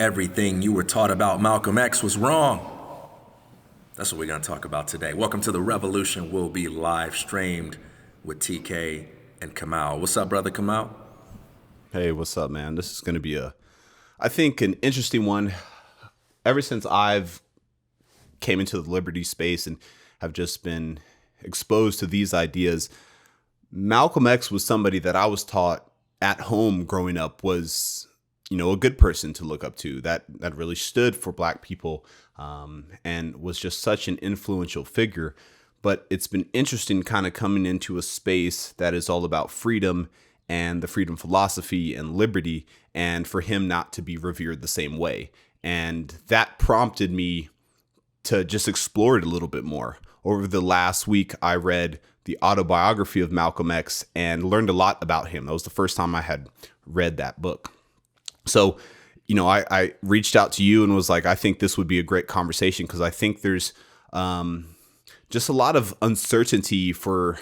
Everything you were taught about Malcolm X was wrong. That's what we're going to talk about today. Welcome to The Revolution will be live streamed with TK and Kamal. What's up, brother Kamal? Hey, what's up, man? This is going to be I think, an interesting one. Ever since I've came into the liberty space and have just been exposed to these ideas, Malcolm X was somebody that I was taught at home growing up was, a good person to look up to that really stood for Black people, and was just such an influential figure. But it's been interesting kind of coming into a space that is all about freedom and the freedom philosophy and liberty, and for him not to be revered the same way. And that prompted me to just explore it a little bit more. Over the last week, I read the autobiography of Malcolm X and learned a lot about him. That was the first time I had read that book. So, I reached out to you and was like, I think this would be a great conversation because I think there's just a lot of uncertainty for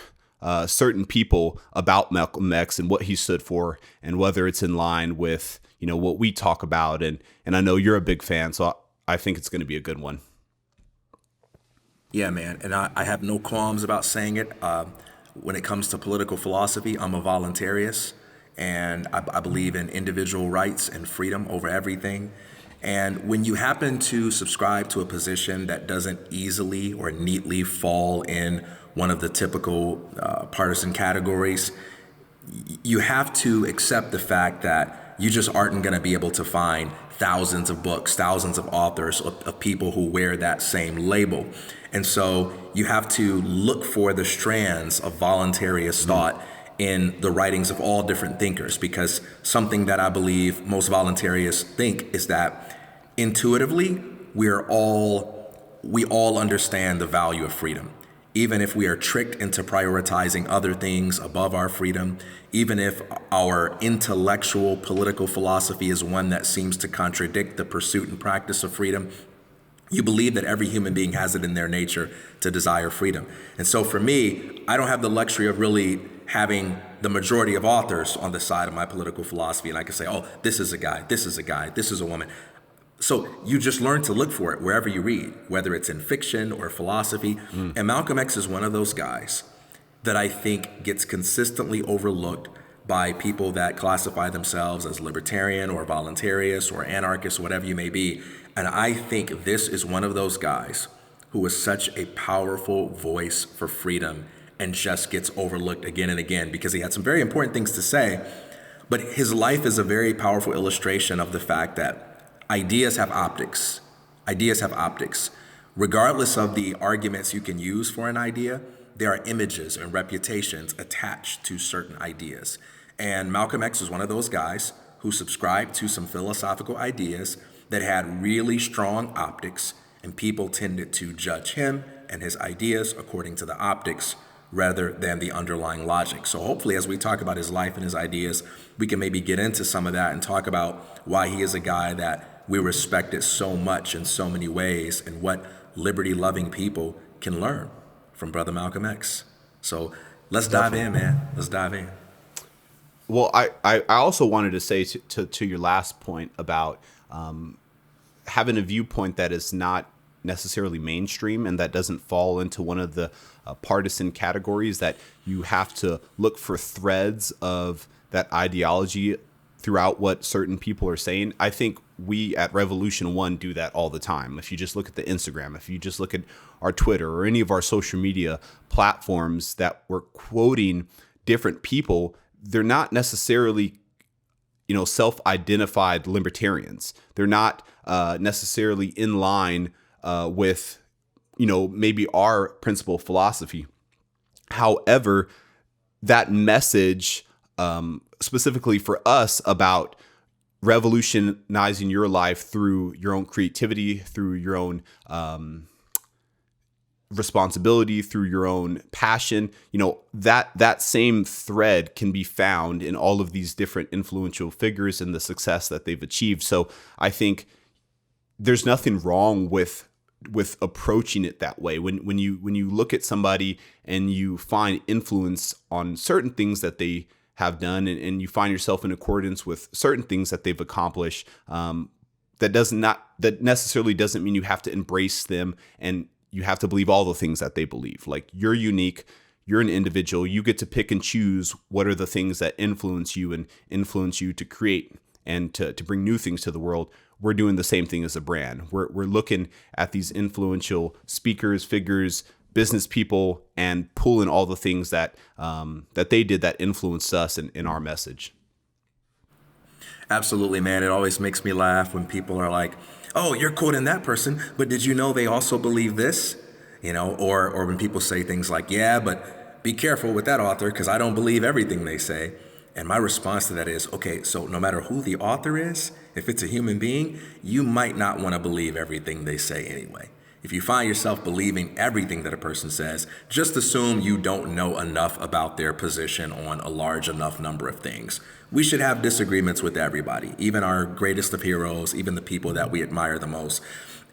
certain people about Malcolm X and what he stood for and whether it's in line with, what we talk about. And I know you're a big fan, so I think it's going to be a good one. Yeah, man. And I have no qualms about saying it. When it comes to political philosophy, I'm a voluntarist. And I believe in individual rights and freedom over everything. And when you happen to subscribe to a position that doesn't easily or neatly fall in one of the typical partisan categories, you have to accept the fact that you just aren't going to be able to find thousands of books, thousands of authors of people who wear that same label. And so you have to look for the strands of voluntarist thought in the writings of all different thinkers, because something that I believe most voluntarists think is that intuitively we all understand the value of freedom. Even if we are tricked into prioritizing other things above our freedom, even if our intellectual political philosophy is one that seems to contradict the pursuit and practice of freedom, you believe that every human being has it in their nature to desire freedom. And so for me, I don't have the luxury of really having the majority of authors on the side of my political philosophy. And I can say, oh, this is a guy, this is a guy, this is a woman. So you just learn to look for it wherever you read, whether it's in fiction or philosophy. And Malcolm X is one of those guys that I think gets consistently overlooked by people that classify themselves as libertarian or voluntarist or anarchist, whatever you may be. And I think this is one of those guys who is such a powerful voice for freedom and just gets overlooked again and again because he had some very important things to say. But his life is a very powerful illustration of the fact that ideas have optics. Ideas have optics. Regardless of the arguments you can use for an idea, there are images and reputations attached to certain ideas. And Malcolm X was one of those guys who subscribed to some philosophical ideas that had really strong optics, and people tended to judge him and his ideas according to the optics rather than the underlying logic. So hopefully, as we talk about his life and his ideas, we can maybe get into some of that and talk about why he is a guy that we respected so much in so many ways and what liberty-loving people can learn from Brother Malcolm X. So let's dive in, man. Let's dive in. Well, I also wanted to say to your last point about having a viewpoint that is not necessarily mainstream and that doesn't fall into one of the partisan categories, that you have to look for threads of that ideology throughout what certain people are saying. I think we at Revolution One do that all the time. If you just look at the Instagram, if you just look at our Twitter or any of our social media platforms that we're quoting different people, they're not necessarily, self-identified libertarians. They're not necessarily in line with, maybe our principal philosophy. However, that message, specifically for us about revolutionizing your life through your own creativity, through your own responsibility, through your own passion, that same thread can be found in all of these different influential figures and the success that they've achieved. So I think there's nothing wrong with approaching it that way. When you look at somebody and you find influence on certain things that they have done, and you find yourself in accordance with certain things that they've accomplished, that necessarily doesn't mean you have to embrace them and you have to believe all the things that they believe. Like, you're unique, you're an individual, you get to pick and choose what are the things that influence you and influence you to create and to bring new things to the world. We're doing the same thing as a brand. We're looking at these influential speakers, figures, business people, and pulling all the things that that they did that influenced us in our message. Absolutely, man. It always makes me laugh when people are like, "Oh, you're quoting that person, but did you know they also believe this?" Or when people say things like, "Yeah, but be careful with that author because I don't believe everything they say." And my response to that is, okay, so no matter who the author is, if it's a human being, you might not want to believe everything they say anyway. If you find yourself believing everything that a person says, just assume you don't know enough about their position on a large enough number of things. We should have disagreements with everybody, even our greatest of heroes, even the people that we admire the most.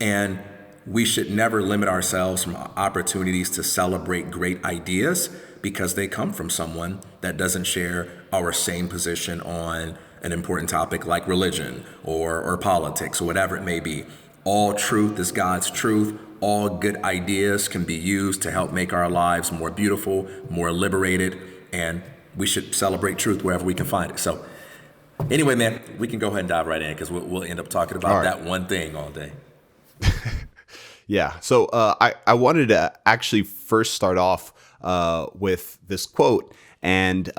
And we should never limit ourselves from opportunities to celebrate great ideas because they come from someone that doesn't share our same position on an important topic like religion or politics or whatever it may be. All truth is God's truth. All good ideas can be used to help make our lives more beautiful, more liberated, and we should celebrate truth wherever we can find it. So anyway, man, we can go ahead and dive right in because we'll end up talking about that one thing all day. Yeah. So I wanted to actually first start off with this quote. And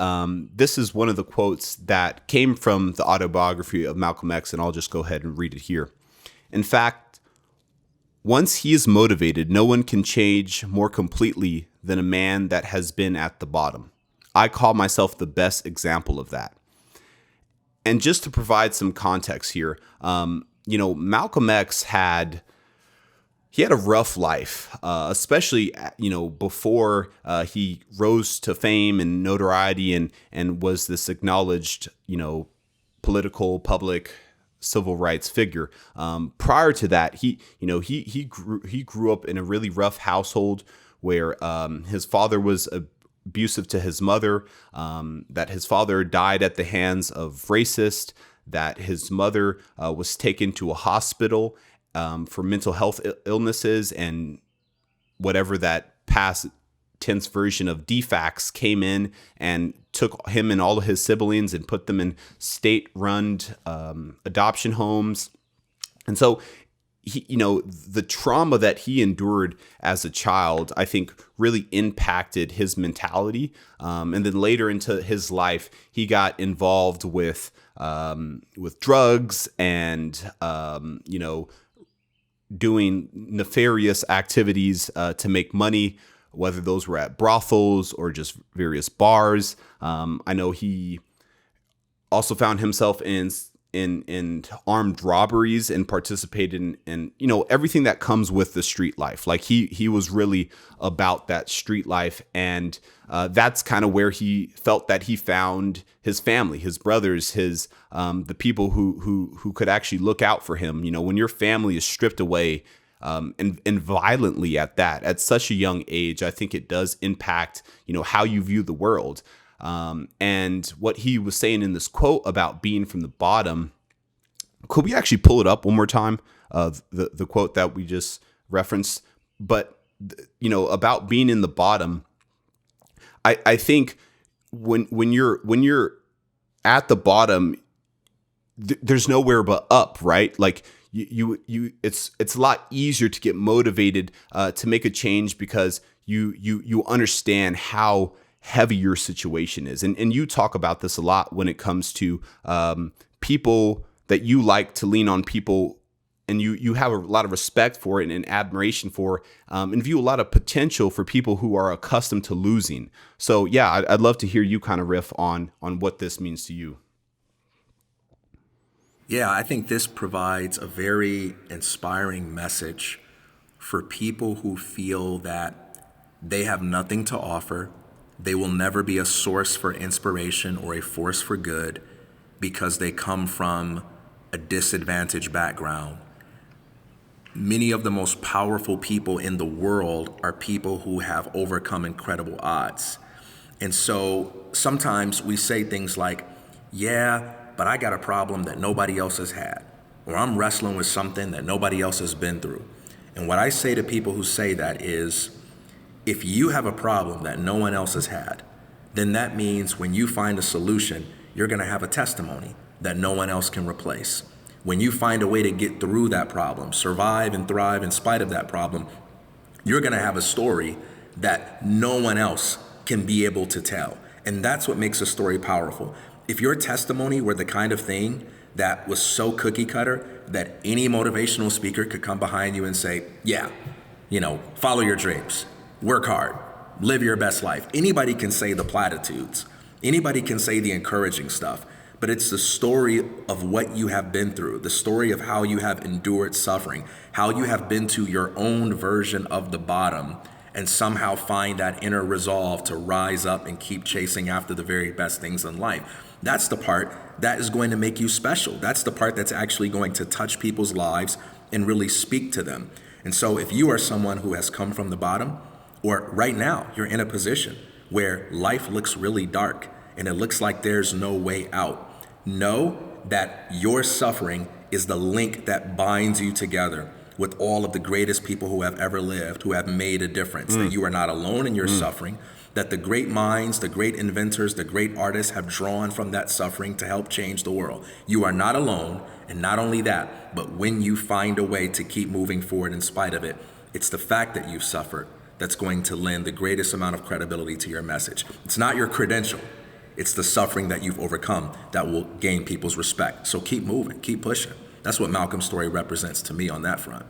this is one of the quotes that came from the autobiography of Malcolm X, and I'll just go ahead and read it here. In fact, once he is motivated, no one can change more completely than a man that has been at the bottom. I call myself the best example of that. And just to provide some context here, Malcolm X had a rough life, especially, before he rose to fame and notoriety and was this acknowledged, political, public, civil rights figure. Prior to that, he grew up in a really rough household where his father was abusive to his mother, that his father died at the hands of racists, that his mother was taken to a hospital for mental health illnesses, and whatever that past tense version of DFACS came in and took him and all of his siblings and put them in state-run adoption homes. And so the trauma that he endured as a child, I think, really impacted his mentality. And then later into his life, he got involved with drugs and doing nefarious activities to make money, whether those were at brothels or just various bars. I know he also found himself in armed robberies and participated in everything that comes with the street life. Like he was really about that street life, and that's kind of where he felt that he found his family, his brothers, his the people who could actually look out for him. When your family is stripped away and violently at such a young age, I think it does impact how you view the world. And what he was saying in this quote about being from the bottom, could we actually pull it up one more time? The quote that we just referenced, but about being in the bottom, I think when you're at the bottom, there's nowhere but up, right? Like it's a lot easier to get motivated to make a change because you understand how heavy your situation is. And you talk about this a lot when it comes to people that you like to lean on, people, and you have a lot of respect for it and admiration for, and view a lot of potential for people who are accustomed to losing. So yeah, I'd love to hear you kind of riff on what this means to you. Yeah, I think this provides a very inspiring message for people who feel that they have nothing to offer. They will never be a source for inspiration or a force for good because they come from a disadvantaged background. Many of the most powerful people in the world are people who have overcome incredible odds. And so sometimes we say things like, yeah, but I got a problem that nobody else has had. or I'm wrestling with something that nobody else has been through. And what I say to people who say that is, if you have a problem that no one else has had, then that means when you find a solution, you're going to have a testimony that no one else can replace. When you find a way to get through that problem, survive and thrive in spite of that problem, you're going to have a story that no one else can be able to tell. And that's what makes a story powerful. If your testimony were the kind of thing that was so cookie cutter that any motivational speaker could come behind you and say, yeah, follow your dreams, work hard, live your best life. Anybody can say the platitudes. Anybody can say the encouraging stuff. But it's the story of what you have been through, the story of how you have endured suffering, how you have been to your own version of the bottom and somehow find that inner resolve to rise up and keep chasing after the very best things in life. That's the part that is going to make you special. That's the part that's actually going to touch people's lives and really speak to them. And so if you are someone who has come from the bottom, or right now you're in a position where life looks really dark and it looks like there's no way out, know that your suffering is the link that binds you together with all of the greatest people who have ever lived, who have made a difference, that you are not alone in your suffering, that the great minds, the great inventors, the great artists have drawn from that suffering to help change the world. You are not alone, and not only that, but when you find a way to keep moving forward in spite of it, it's the fact that you've suffered that's going to lend the greatest amount of credibility to your message. It's not your credential. It's the suffering that you've overcome that will gain people's respect. So keep moving, keep pushing. That's what Malcolm's story represents to me on that front.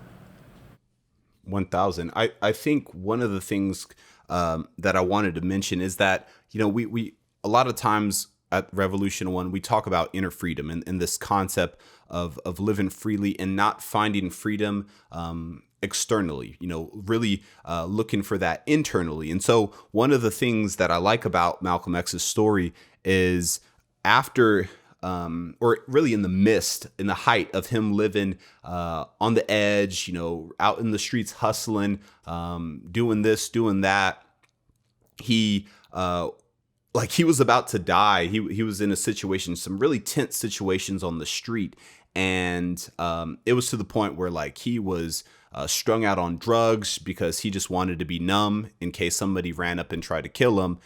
1,000. I think one of the things that I wanted to mention is that, we a lot of times at Revolution One, we talk about inner freedom and this concept of living freely and not finding freedom externally, really looking for that internally. And so one of the things that I like about Malcolm X's story is after, or really in the height of him living on the edge, out in the streets hustling, doing this, doing that, he was about to die. He was in a situation, some really tense situations on the street. And it was to the point where he was strung out on drugs because he just wanted to be numb in case somebody ran up and tried to kill him.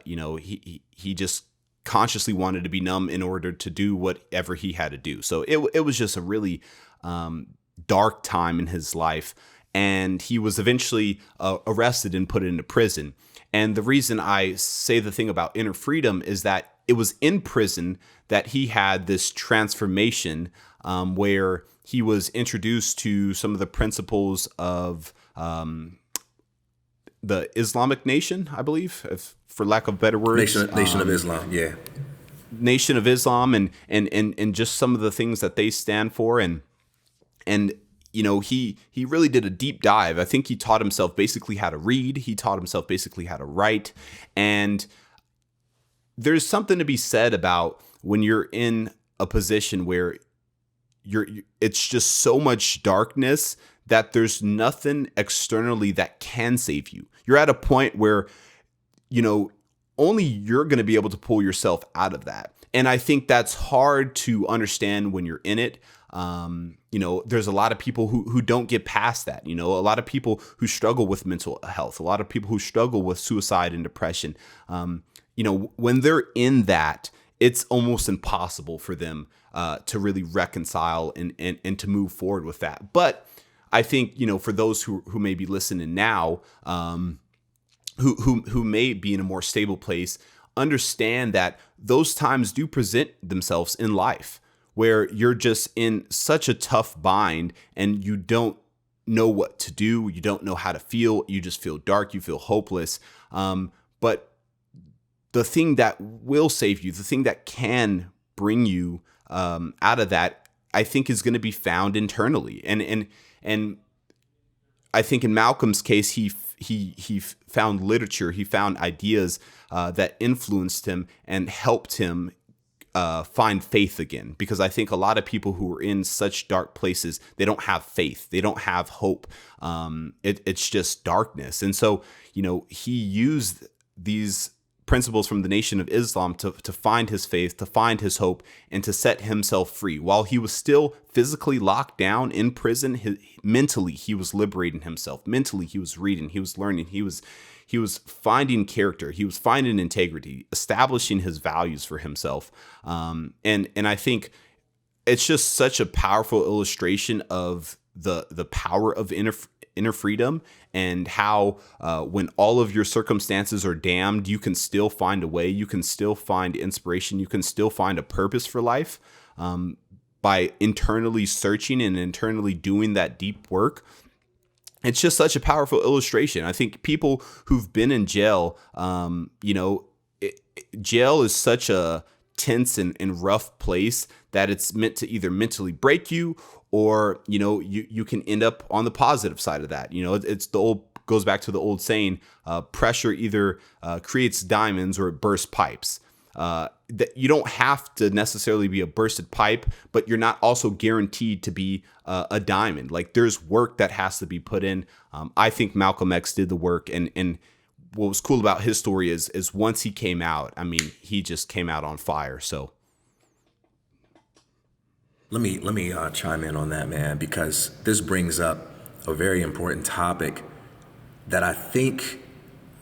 He just consciously wanted to be numb in order to do whatever he had to do. So it was just a really dark time in his life. And he was eventually arrested and put into prison. And the reason I say the thing about inner freedom is that it was in prison that he had this transformation where he was introduced to some of the principles of the Islamic nation, I believe, for lack of better words. Nation of Islam, yeah. Nation of Islam and just some of the things that they stand for. And he really did a deep dive. I think he taught himself basically how to read. He taught himself basically how to write. And there's something to be said about when you're in a position where it's just so much darkness that there's nothing externally that can save you. You're at a point where, only you're going to be able to pull yourself out of that. And I think that's hard to understand when you're in it. There's a lot of people who don't get past that, a lot of people who struggle with mental health, a lot of people who struggle with suicide and depression. When they're in that, it's almost impossible for them to really reconcile and to move forward with that. But I think, for those who may be listening now, who may be in a more stable place, understand that those times do present themselves in life where you're just in such a tough bind and you don't know what to do. You don't know how to feel. You just feel dark. You feel hopeless. But the thing that will save you, the thing that can bring you out of that, I think is going to be found internally. And I think in Malcolm's case, he found literature, he found ideas that influenced him and helped him find faith again. Because I think a lot of people who are in such dark places, they don't have faith, they don't have hope. It's just darkness. And so, he used these principles from the Nation of Islam to find his faith, to find his hope, and to set himself free. While he was still physically locked down in prison, mentally he was liberating himself. Mentally he was reading, he was learning, he was finding character, he was finding integrity, establishing his values for himself. And I think it's just such a powerful illustration of the power of inner freedom, and how when all of your circumstances are damned, you can still find a way, you can still find inspiration, you can still find a purpose for life by internally searching and internally doing that deep work. It's just such a powerful illustration. I think people who've been in jail, jail is such a tense and rough place that it's meant to either mentally break you, or you can end up on the positive side of that. It's goes back to the old saying, pressure either creates diamonds or it bursts pipes. That you don't have to necessarily be a bursted pipe, but you're not also guaranteed to be a diamond. Like, there's work that has to be put in. I think Malcolm X did the work, and what was cool about his story is once he came out, I mean, he just came out on fire. So let me chime in on that, man, because this brings up a very important topic that I think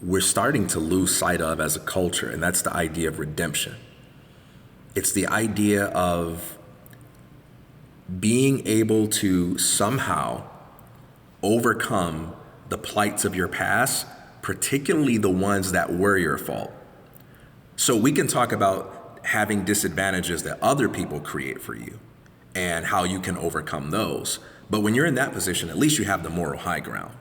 we're starting to lose sight of as a culture, and that's the idea of redemption. It's the idea of being able to somehow overcome the plights of your past, particularly the ones that were your fault. So we can talk about having disadvantages that other people create for you and how you can overcome those. But when you're in that position, at least you have the moral high ground,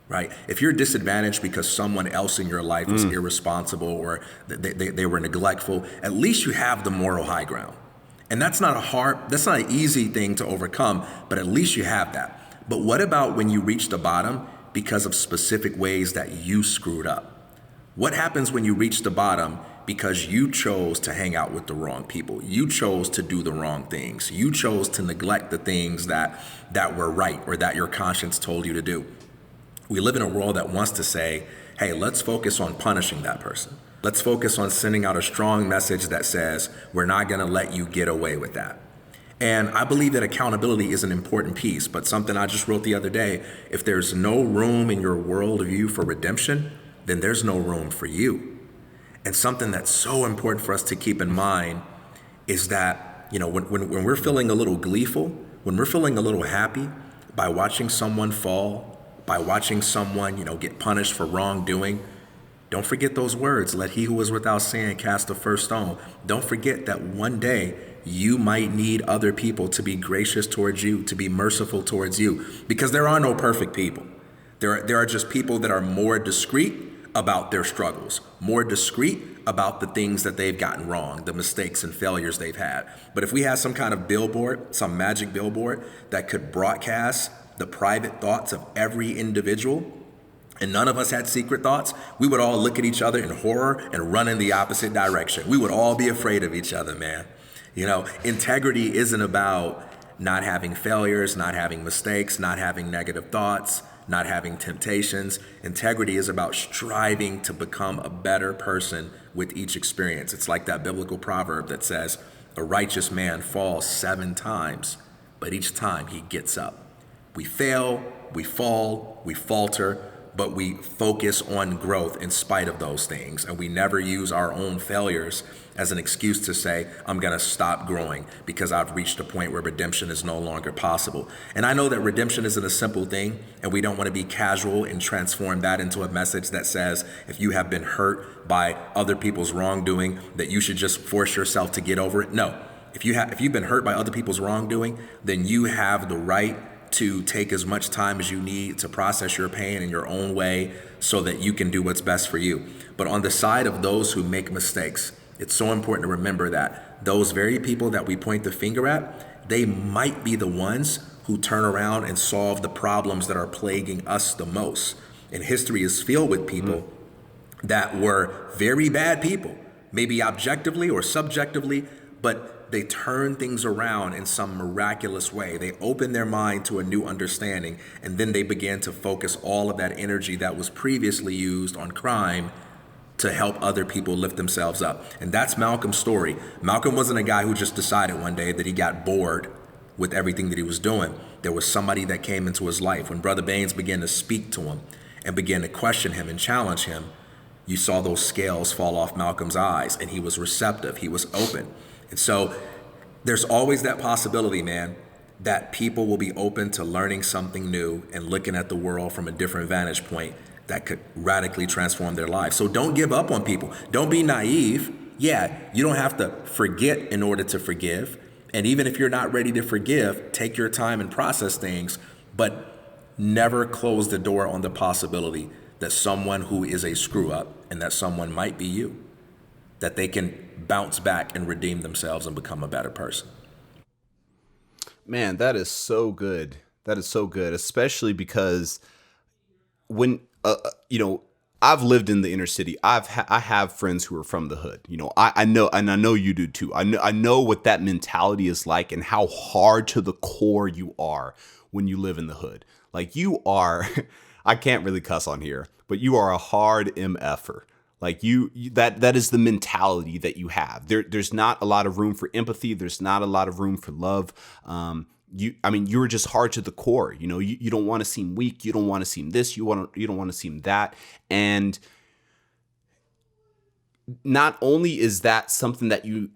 right? If you're disadvantaged because someone else in your life was irresponsible or they were neglectful, at least you have the moral high ground. And that's not an easy thing to overcome, but at least you have that. But what about when you reach the bottom because of specific ways that you screwed up? What happens when you reach the bottom because you chose to hang out with the wrong people? You chose to do the wrong things. You chose to neglect the things that were right or that your conscience told you to do. We live in a world that wants to say, hey, let's focus on punishing that person. Let's focus on sending out a strong message that says, we're not going to let you get away with that. And I believe that accountability is an important piece, but something I just wrote the other day, if there's no room in your worldview for redemption, then there's no room for you. And something that's so important for us to keep in mind is that, when we're feeling a little gleeful, when we're feeling a little happy by watching someone fall, by watching someone, get punished for wrongdoing, don't forget those words, let he who is without sin cast the first stone. Don't forget that one day you might need other people to be gracious towards you, to be merciful towards you, because there are no perfect people. There are just people that are more discreet about their struggles, more discreet about the things that they've gotten wrong, the mistakes and failures they've had. But if we had some kind of billboard, some magic billboard that could broadcast the private thoughts of every individual, and none of us had secret thoughts, we would all look at each other in horror and run in the opposite direction. We would all be afraid of each other, man. Integrity isn't about not having failures, not having mistakes, not having negative thoughts, not having temptations. Integrity is about striving to become a better person with each experience. It's like that biblical proverb that says, a righteous man falls 7 times, but each time he gets up. We fail, we fall, we falter, but we focus on growth in spite of those things. And we never use our own failures as an excuse to say, I'm going to stop growing because I've reached a point where redemption is no longer possible. And I know that redemption isn't a simple thing, and we don't want to be casual and transform that into a message that says, if you have been hurt by other people's wrongdoing, that you should just force yourself to get over it. No, if you've been hurt by other people's wrongdoing, then you have the right to take as much time as you need to process your pain in your own way so that you can do what's best for you. But on the side of those who make mistakes, it's so important to remember that those very people that we point the finger at, they might be the ones who turn around and solve the problems that are plaguing us the most. And history is filled with people that were very bad people, maybe objectively or subjectively, but they turn things around in some miraculous way. They open their mind to a new understanding, and then they began to focus all of that energy that was previously used on crime to help other people lift themselves up. And that's Malcolm's story. Malcolm wasn't a guy who just decided one day that he got bored with everything that he was doing. There was somebody that came into his life. When Brother Baines began to speak to him and began to question him and challenge him, you saw those scales fall off Malcolm's eyes, and he was receptive, he was open. And so there's always that possibility, man, that people will be open to learning something new and looking at the world from a different vantage point that could radically transform their lives. So don't give up on people. Don't be naive. Yeah, you don't have to forget in order to forgive. And even if you're not ready to forgive, take your time and process things, but never close the door on the possibility that someone who is a screw up, and that someone might be you, that they can bounce back and redeem themselves and become a better person. Man, that is so good. That is so good, especially because when I've lived in the inner city. I have friends who are from the hood. I know, and I know you do too. I know what that mentality is like, and how hard to the core you are when you live in the hood. Like, you are, I can't really cuss on here, but you are a hard MFer. Like, that is the mentality that you have. There's not a lot of room for empathy. There's not a lot of room for love. You're just hard to the core. You don't want to seem weak. You don't want to seem this. You don't want to seem that. And not only is that something that you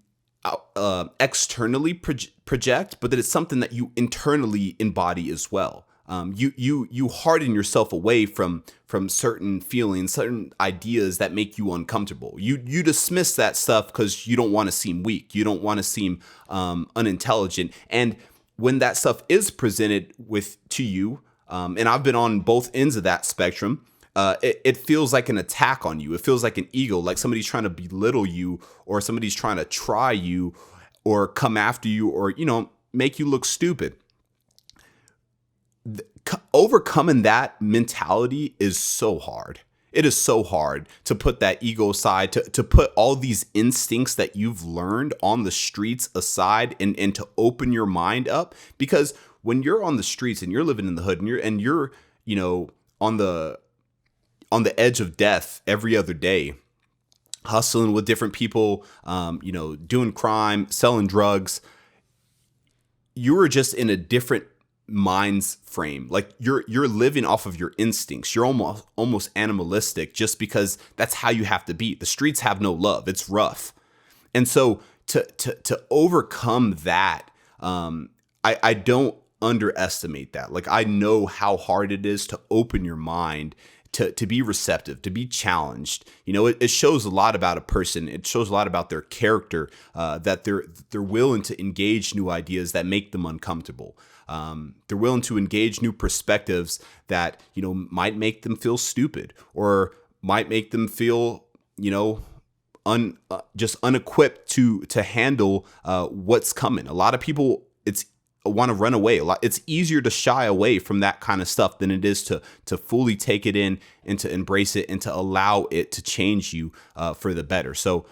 externally project, but that it's something that you internally embody as well. You harden yourself away from certain feelings, certain ideas that make you uncomfortable. You dismiss that stuff because you don't want to seem weak. You don't want to seem unintelligent. And when that stuff is presented to you, and I've been on both ends of that spectrum, it feels like an attack on you. It feels like an ego, like somebody's trying to belittle you, or somebody's trying to try you, or come after you, or make you look stupid. Overcoming that mentality is so hard. It is so hard to put that ego aside, to put all these instincts that you've learned on the streets aside, and to open your mind up. Because when you're on the streets and you're living in the hood, and you're on the edge of death every other day, hustling with different people, doing crime, selling drugs, you are just in a different mind's frame. Like, you're living off of your instincts. You're almost animalistic, just because that's how you have to be. The streets have no love. It's rough. And so to overcome that, I don't underestimate that. Like, I know how hard it is to open your mind, to be receptive, to be challenged. It shows a lot about a person. It shows a lot about their character, that they're willing to engage new ideas that make them uncomfortable. They're willing to engage new perspectives that, might make them feel stupid, or might make them feel, just unequipped to handle what's coming. A lot of people want to run away. It's easier to shy away from that kind of stuff than it is to fully take it in, and to embrace it, and to allow it to change you for the better. So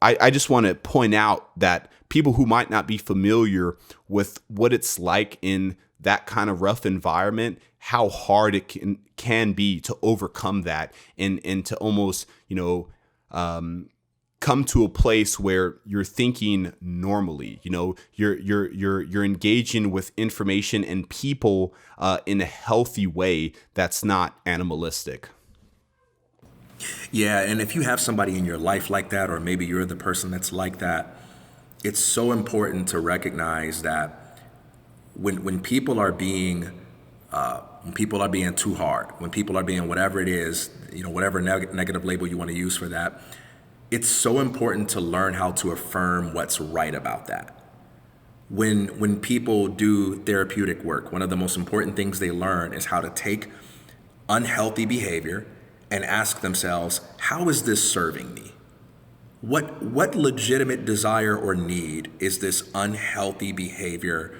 I just want to point out that people who might not be familiar with what it's like in that kind of rough environment, how hard it can be to overcome that, and to almost, come to a place where you're thinking normally. You're engaging with information and people in a healthy way that's not animalistic. Yeah, and if you have somebody in your life like that, or maybe you're the person that's like that, it's so important to recognize that when people are being too hard, when people are being whatever it is, whatever negative label you want to use for that, it's so important to learn how to affirm what's right about that. When people do therapeutic work, one of the most important things they learn is how to take unhealthy behavior and ask themselves, how is this serving me? What legitimate desire or need is this unhealthy behavior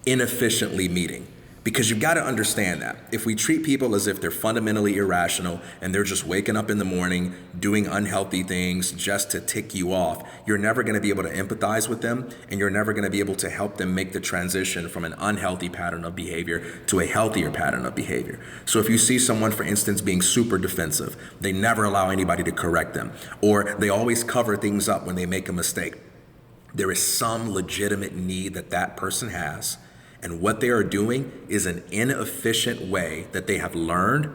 inefficiently meeting? Because you've got to understand that if we treat people as if they're fundamentally irrational and they're just waking up in the morning doing unhealthy things just to tick you off, you're never going to be able to empathize with them, and you're never going to be able to help them make the transition from an unhealthy pattern of behavior to a healthier pattern of behavior. So if you see someone, for instance, being super defensive, they never allow anybody to correct them, or they always cover things up when they make a mistake, there is some legitimate need that that person has. And what they are doing is an inefficient way that they have learned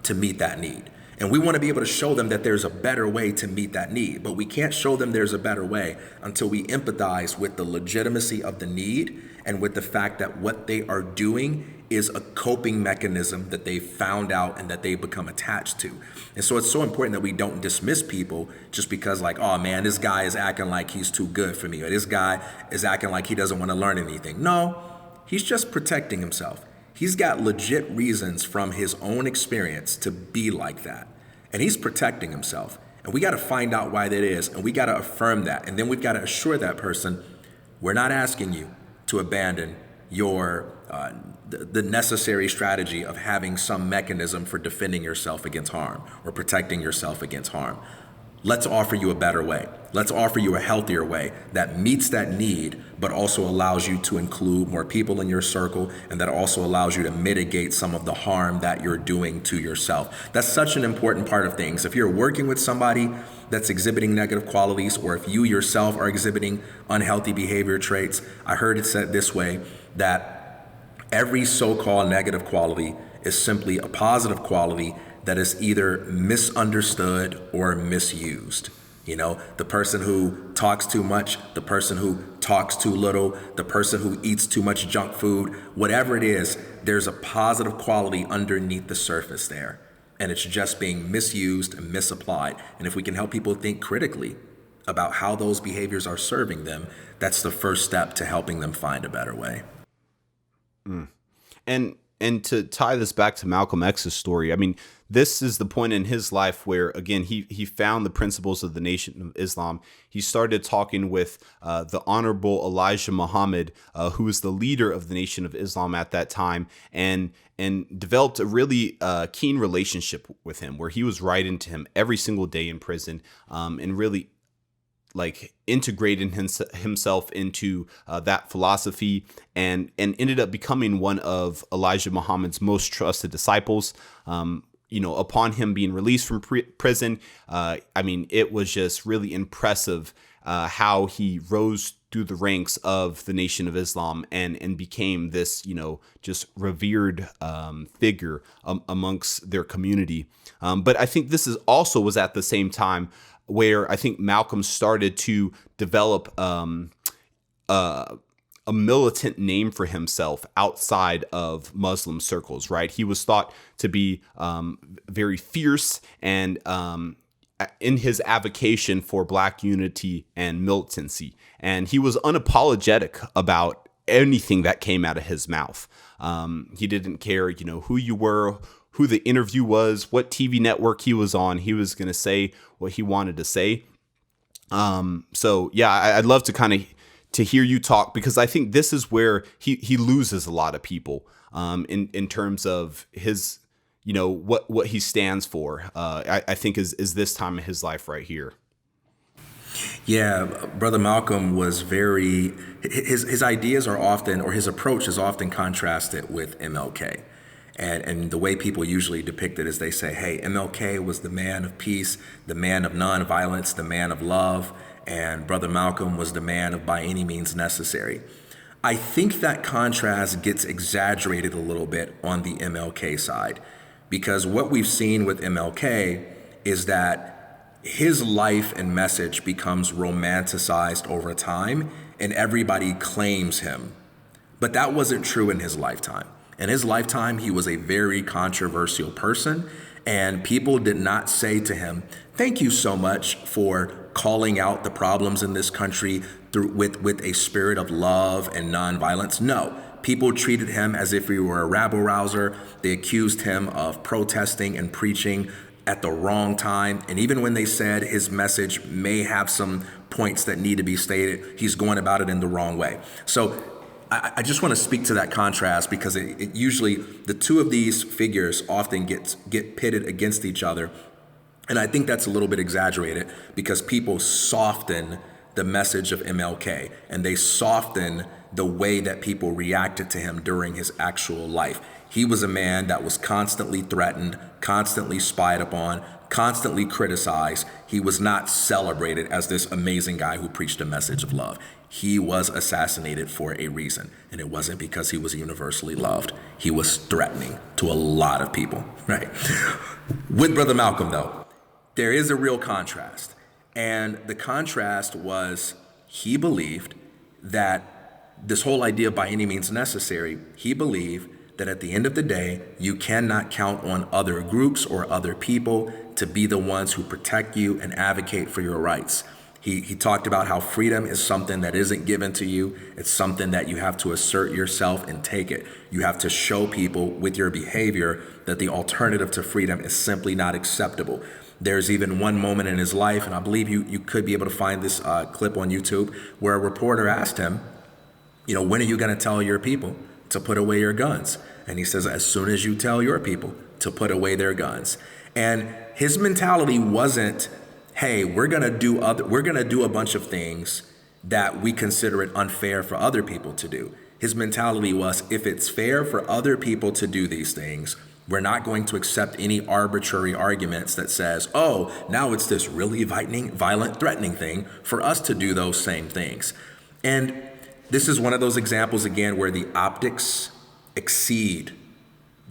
to meet that need. And we want to be able to show them that there's a better way to meet that need. But we can't show them there's a better way until we empathize with the legitimacy of the need and with the fact that what they are doing is a coping mechanism that they found out and that they become attached to. And so it's so important that we don't dismiss people just because, like, oh man, this guy is acting like he's too good for me, or this guy is acting like he doesn't want to learn anything. No. He's just protecting himself. He's got legit reasons from his own experience to be like that. And he's protecting himself. And we got to find out why that is. And we got to affirm that. And then we've got to assure that person, we're not asking you to abandon your the necessary strategy of having some mechanism for defending yourself against harm or protecting yourself against harm. Let's offer you a better way. Let's offer you a healthier way that meets that need, but also allows you to include more people in your circle, and that also allows you to mitigate some of the harm that you're doing to yourself. That's such an important part of things. If you're working with somebody that's exhibiting negative qualities, or if you yourself are exhibiting unhealthy behavior traits, I heard it said this way, that every so-called negative quality is simply a positive quality that is either misunderstood or misused. You know, the person who talks too much, the person who talks too little, the person who eats too much junk food, whatever it is, there's a positive quality underneath the surface there. And it's just being misused and misapplied. And if we can help people think critically about how those behaviors are serving them, that's the first step to helping them find a better way. And to tie this back to Malcolm X's story, I mean, this is the point in his life where, again, he found the principles of the Nation of Islam. He started talking with the Honorable Elijah Muhammad, who was the leader of the Nation of Islam at that time, and developed a really keen relationship with him, where he was writing to him every single day in prison, and really like integrating himself into that philosophy, and ended up becoming one of Elijah Muhammad's most trusted disciples. You know, upon him being released from prison, I mean, it was just really impressive how he rose through the ranks of the Nation of Islam and became this, you know, just revered figure amongst their community. But I think this was at the same time where I think Malcolm started to develop a militant name for himself outside of Muslim circles, right? He was thought to be very fierce and in his advocation for Black unity and militancy. And he was unapologetic about anything that came out of his mouth. He didn't care, you know, who you were, who the interview was, what TV network he was on. He was going to say what he wanted to say. So yeah, I'd love to kind of to hear you talk, because I think this is where he loses a lot of people in terms of his, you know, what he stands for. I think is this time of his life right here. Yeah, Brother Malcolm was his ideas are often, or his approach is often contrasted with MLK. And the way people usually depict it is they say, hey, MLK was the man of peace, the man of nonviolence, the man of love, and Brother Malcolm was the man of by any means necessary. I think that contrast gets exaggerated a little bit on the MLK side, because what we've seen with MLK is that his life and message becomes romanticized over time, and everybody claims him. But that wasn't true in his lifetime. In his lifetime, he was a very controversial person, and people did not say to him, thank you so much for calling out the problems in this country with a spirit of love and nonviolence. No, people treated him as if he were a rabble-rouser. They accused him of protesting and preaching at the wrong time. And even when they said his message may have some points that need to be stated, he's going about it in the wrong way. So I just want to speak to that contrast because it usually, the two of these figures often get pitted against each other. And I think that's a little bit exaggerated because people soften the message of MLK and they soften the way that people reacted to him during his actual life. He was a man that was constantly threatened, constantly spied upon, constantly criticized. He was not celebrated as this amazing guy who preached a message of love. He was assassinated for a reason, and it wasn't because he was universally loved. He was threatening to a lot of people, right? With Brother Malcolm, though, there is a real contrast. And the contrast was he believed that this whole idea of by any means necessary, he believed that at the end of the day, you cannot count on other groups or other people to be the ones who protect you and advocate for your rights. He talked about how freedom is something that isn't given to you. It's something that you have to assert yourself and take it. You have to show people with your behavior that the alternative to freedom is simply not acceptable. There's even one moment in his life, and I believe you could be able to find this clip on YouTube, where a reporter asked him, when are you going to tell your people to put away your guns? And he says, as soon as you tell your people to put away their guns. And his mentality wasn't, hey, we're going to do a bunch of things that we consider it unfair for other people to do. His mentality was, if it's fair for other people to do these things, we're not going to accept any arbitrary arguments that says, oh, now it's this really violent, threatening thing for us to do those same things. And this is one of those examples, again, where the optics exceed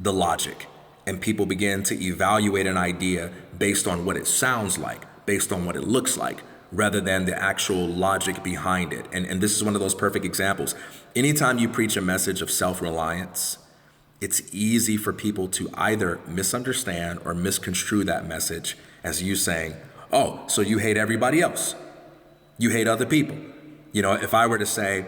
the logic, and people begin to evaluate an idea based on what it sounds like, based on what it looks like, rather than the actual logic behind it. And this is one of those perfect examples. Anytime you preach a message of self-reliance, it's easy for people to either misunderstand or misconstrue that message as you saying, oh, so you hate everybody else. You hate other people. If I were to say,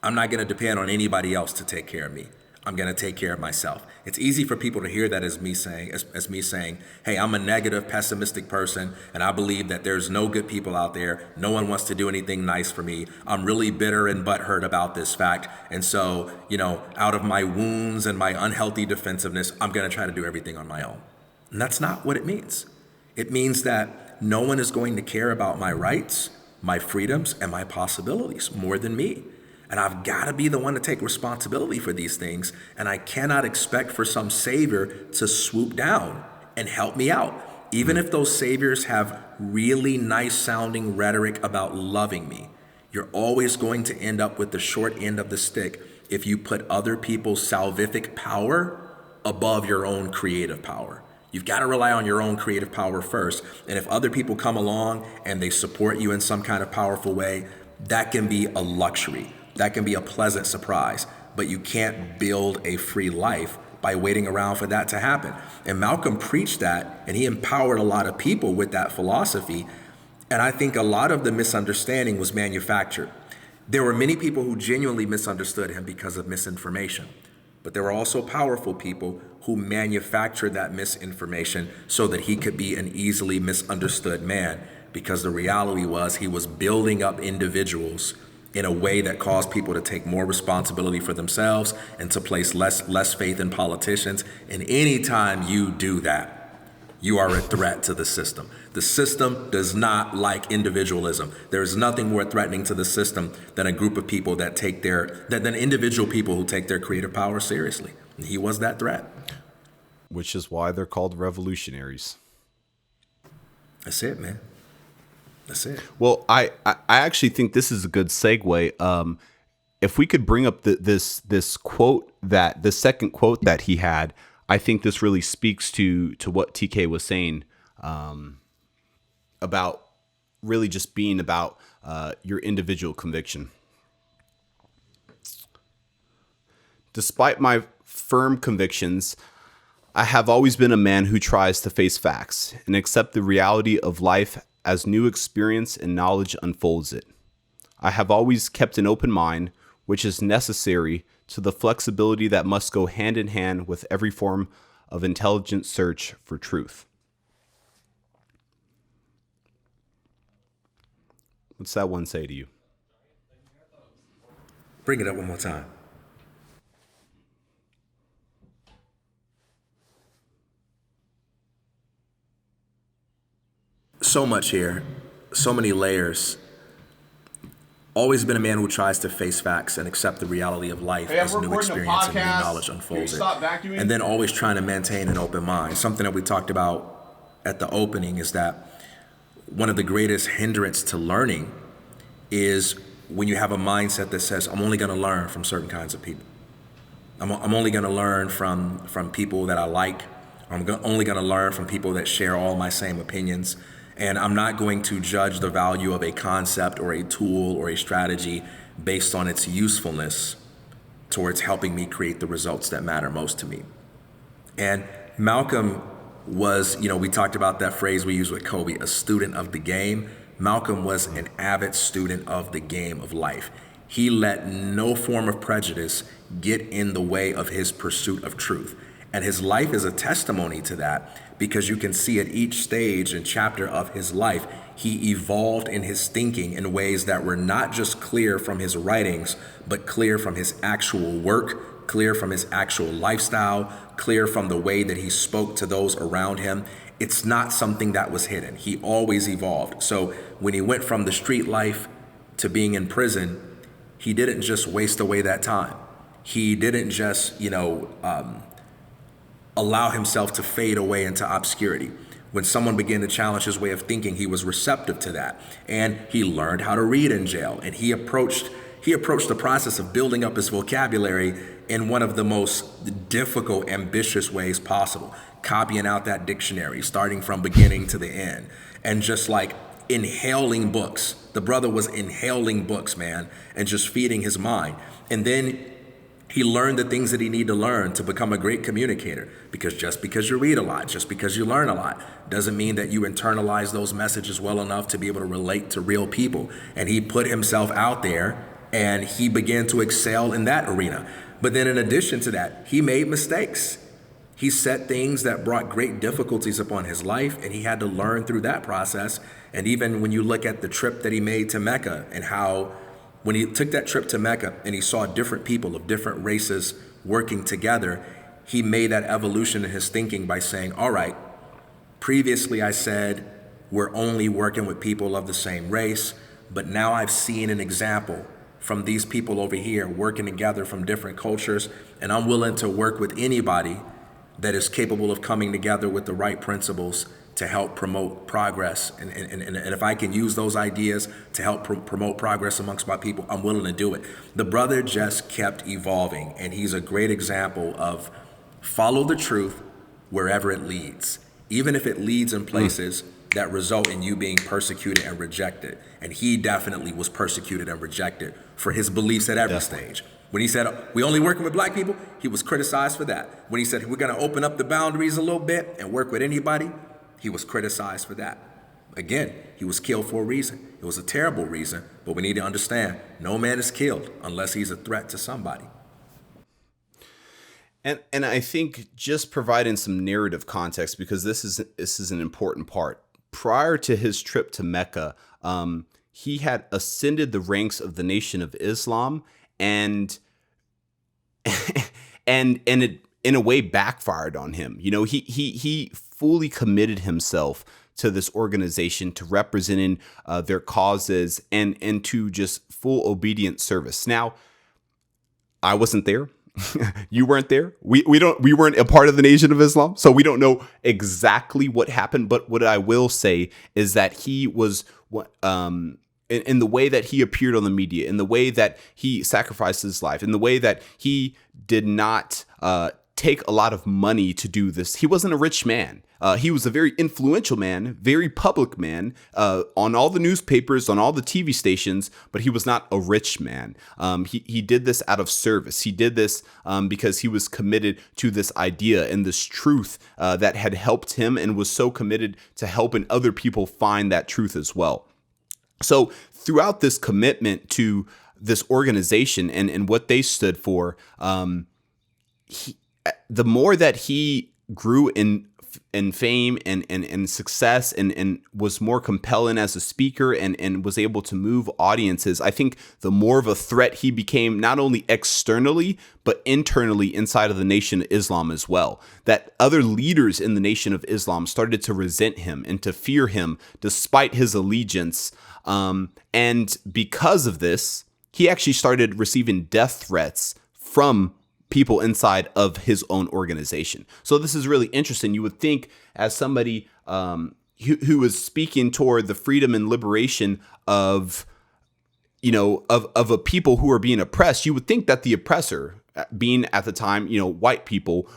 I'm not going to depend on anybody else to take care of me. I'm going to take care of myself. It's easy for people to hear that as me saying, hey, I'm a negative, pessimistic person, and I believe that there's no good people out there. No one wants to do anything nice for me. I'm really bitter and butthurt about this fact. And so, out of my wounds and my unhealthy defensiveness, I'm going to try to do everything on my own. And that's not what it means. It means that no one is going to care about my rights, my freedoms, and my possibilities more than me. And I've got to be the one to take responsibility for these things. And I cannot expect for some savior to swoop down and help me out. Even if those saviors have really nice sounding rhetoric about loving me, you're always going to end up with the short end of the stick if you put other people's salvific power above your own creative power. You've got to rely on your own creative power first. And if other people come along and they support you in some kind of powerful way, that can be a luxury. That can be a pleasant surprise, but you can't build a free life by waiting around for that to happen. And Malcolm preached that, and he empowered a lot of people with that philosophy. And I think a lot of the misunderstanding was manufactured. There were many people who genuinely misunderstood him because of misinformation, but there were also powerful people who manufactured that misinformation so that he could be an easily misunderstood man, because the reality was he was building up individuals in a way that caused people to take more responsibility for themselves and to place less faith in politicians. And anytime you do that, you are a threat to the system. The system does not like individualism. There is nothing more threatening to the system than a group of people than individual people who take their creative power seriously. And he was that threat. Which is why they're called revolutionaries. That's it, man. That's it. Well, I actually think this is a good segue. If we could bring up this quote, the second quote that he had, I think this really speaks to what TK was saying about really just being about your individual conviction. Despite my firm convictions, I have always been a man who tries to face facts and accept the reality of life as new experience and knowledge unfolds it. I have always kept an open mind, which is necessary to the flexibility that must go hand in hand with every form of intelligent search for truth. What's that one say to you? Bring it up one more time. So much here, so many layers. Always been a man who tries to face facts and accept the reality of life as new experience and new knowledge unfolds it. And then always trying to maintain an open mind. Something that we talked about at the opening is that one of the greatest hindrance to learning is when you have a mindset that says, I'm only going to learn from certain kinds of people. I'm only going to learn from people that I like. Only going to learn from people that share all my same opinions. And I'm not going to judge the value of a concept or a tool or a strategy based on its usefulness towards helping me create the results that matter most to me. And Malcolm was, we talked about that phrase we use with Kobe, a student of the game. Malcolm was an avid student of the game of life. He let no form of prejudice get in the way of his pursuit of truth. And his life is a testimony to that, because you can see at each stage and chapter of his life, he evolved in his thinking in ways that were not just clear from his writings, but clear from his actual work, clear from his actual lifestyle, clear from the way that he spoke to those around him. It's not something that was hidden. He always evolved. So when he went from the street life to being in prison, he didn't just waste away that time. He didn't just, allow himself to fade away into obscurity. When someone began to challenge his way of thinking, he was receptive to that. And he learned how to read in jail. And he approached the process of building up his vocabulary in one of the most difficult, ambitious ways possible. Copying out that dictionary, starting from beginning to the end. And just like inhaling books. The brother was inhaling books, man, and just feeding his mind. And then he learned the things that he needed to learn to become a great communicator, because just because you read a lot, just because you learn a lot, doesn't mean that you internalize those messages well enough to be able to relate to real people. And he put himself out there and he began to excel in that arena. But then in addition to that, he made mistakes. He said things that brought great difficulties upon his life, and he had to learn through that process. And even when you look at the trip that he made to Mecca, and how when he took that trip to Mecca and he saw different people of different races working together, he made that evolution in his thinking by saying, all right, previously I said we're only working with people of the same race, but now I've seen an example from these people over here working together from different cultures, and I'm willing to work with anybody that is capable of coming together with the right principles to help promote progress. And if I can use those ideas to help promote progress amongst my people, I'm willing to do it. The brother just kept evolving, and he's a great example of follow the truth wherever it leads, even if it leads in places that result in you being persecuted and rejected. And he definitely was persecuted and rejected for his beliefs at every stage. When he said, we only working with black people, he was criticized for that. When he said, we're going to open up the boundaries a little bit and work with anybody, he was criticized for that. Again, he was killed for a reason. It was a terrible reason, but we need to understand, no man is killed unless he's a threat to somebody. And I think just providing some narrative context, because this is an important part. Prior to his trip to Mecca, he had ascended the ranks of the Nation of Islam, and it in a way backfired on him. He fully committed himself to this organization, to representing their causes, and to just full obedient service. Now, I wasn't there. You weren't there. We weren't a part of the Nation of Islam, so we don't know exactly what happened. But what I will say is that he was in the way that he appeared on the media, in the way that he sacrificed his life, in the way that he did not take a lot of money to do this. He wasn't a rich man. He was a very influential man, very public man, on all the newspapers, on all the TV stations, but he was not a rich man. He did this out of service. He did this because he was committed to this idea and this truth that had helped him, and was so committed to helping other people find that truth as well. So throughout this commitment to this organization and what they stood for, the more that he grew in and fame and success and was more compelling as a speaker and was able to move audiences, I think the more of a threat he became, not only externally, but internally inside of the Nation of Islam as well. That other leaders in the Nation of Islam started to resent him and to fear him despite his allegiance. And because of this, he actually started receiving death threats from people inside of his own organization. So this is really interesting. You would think, as somebody who was speaking toward the freedom and liberation of a people who are being oppressed, you would think that the oppressor, being at the time, white people,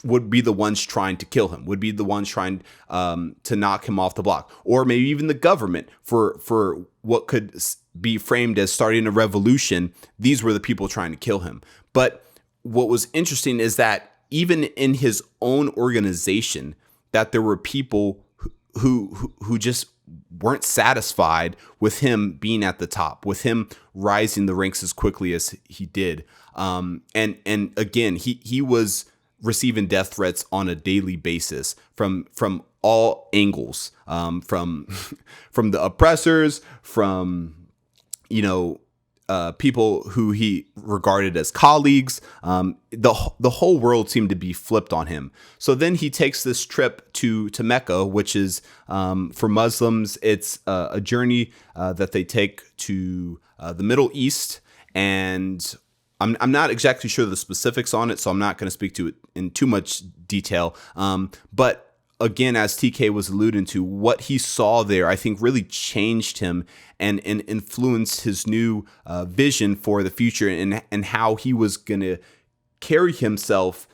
would be the ones trying to kill him, would be the ones trying to knock him off the block, or maybe even the government for what could be framed as starting a revolution. These were the people trying to kill him. But what was interesting is that even in his own organization, that there were people who just weren't satisfied with him being at the top, with him rising the ranks as quickly as he did. And again, he was receiving death threats on a daily basis from all angles, from the oppressors, from people who he regarded as colleagues. The whole world seemed to be flipped on him. So then he takes this trip to Mecca, which is, for Muslims, it's a journey that they take to the Middle East. And I'm not exactly sure the specifics on it, so I'm not going to speak to it in too much detail. But again, as TK was alluding to, what he saw there, I think, really changed him and influenced his new vision for the future and how he was going to carry himself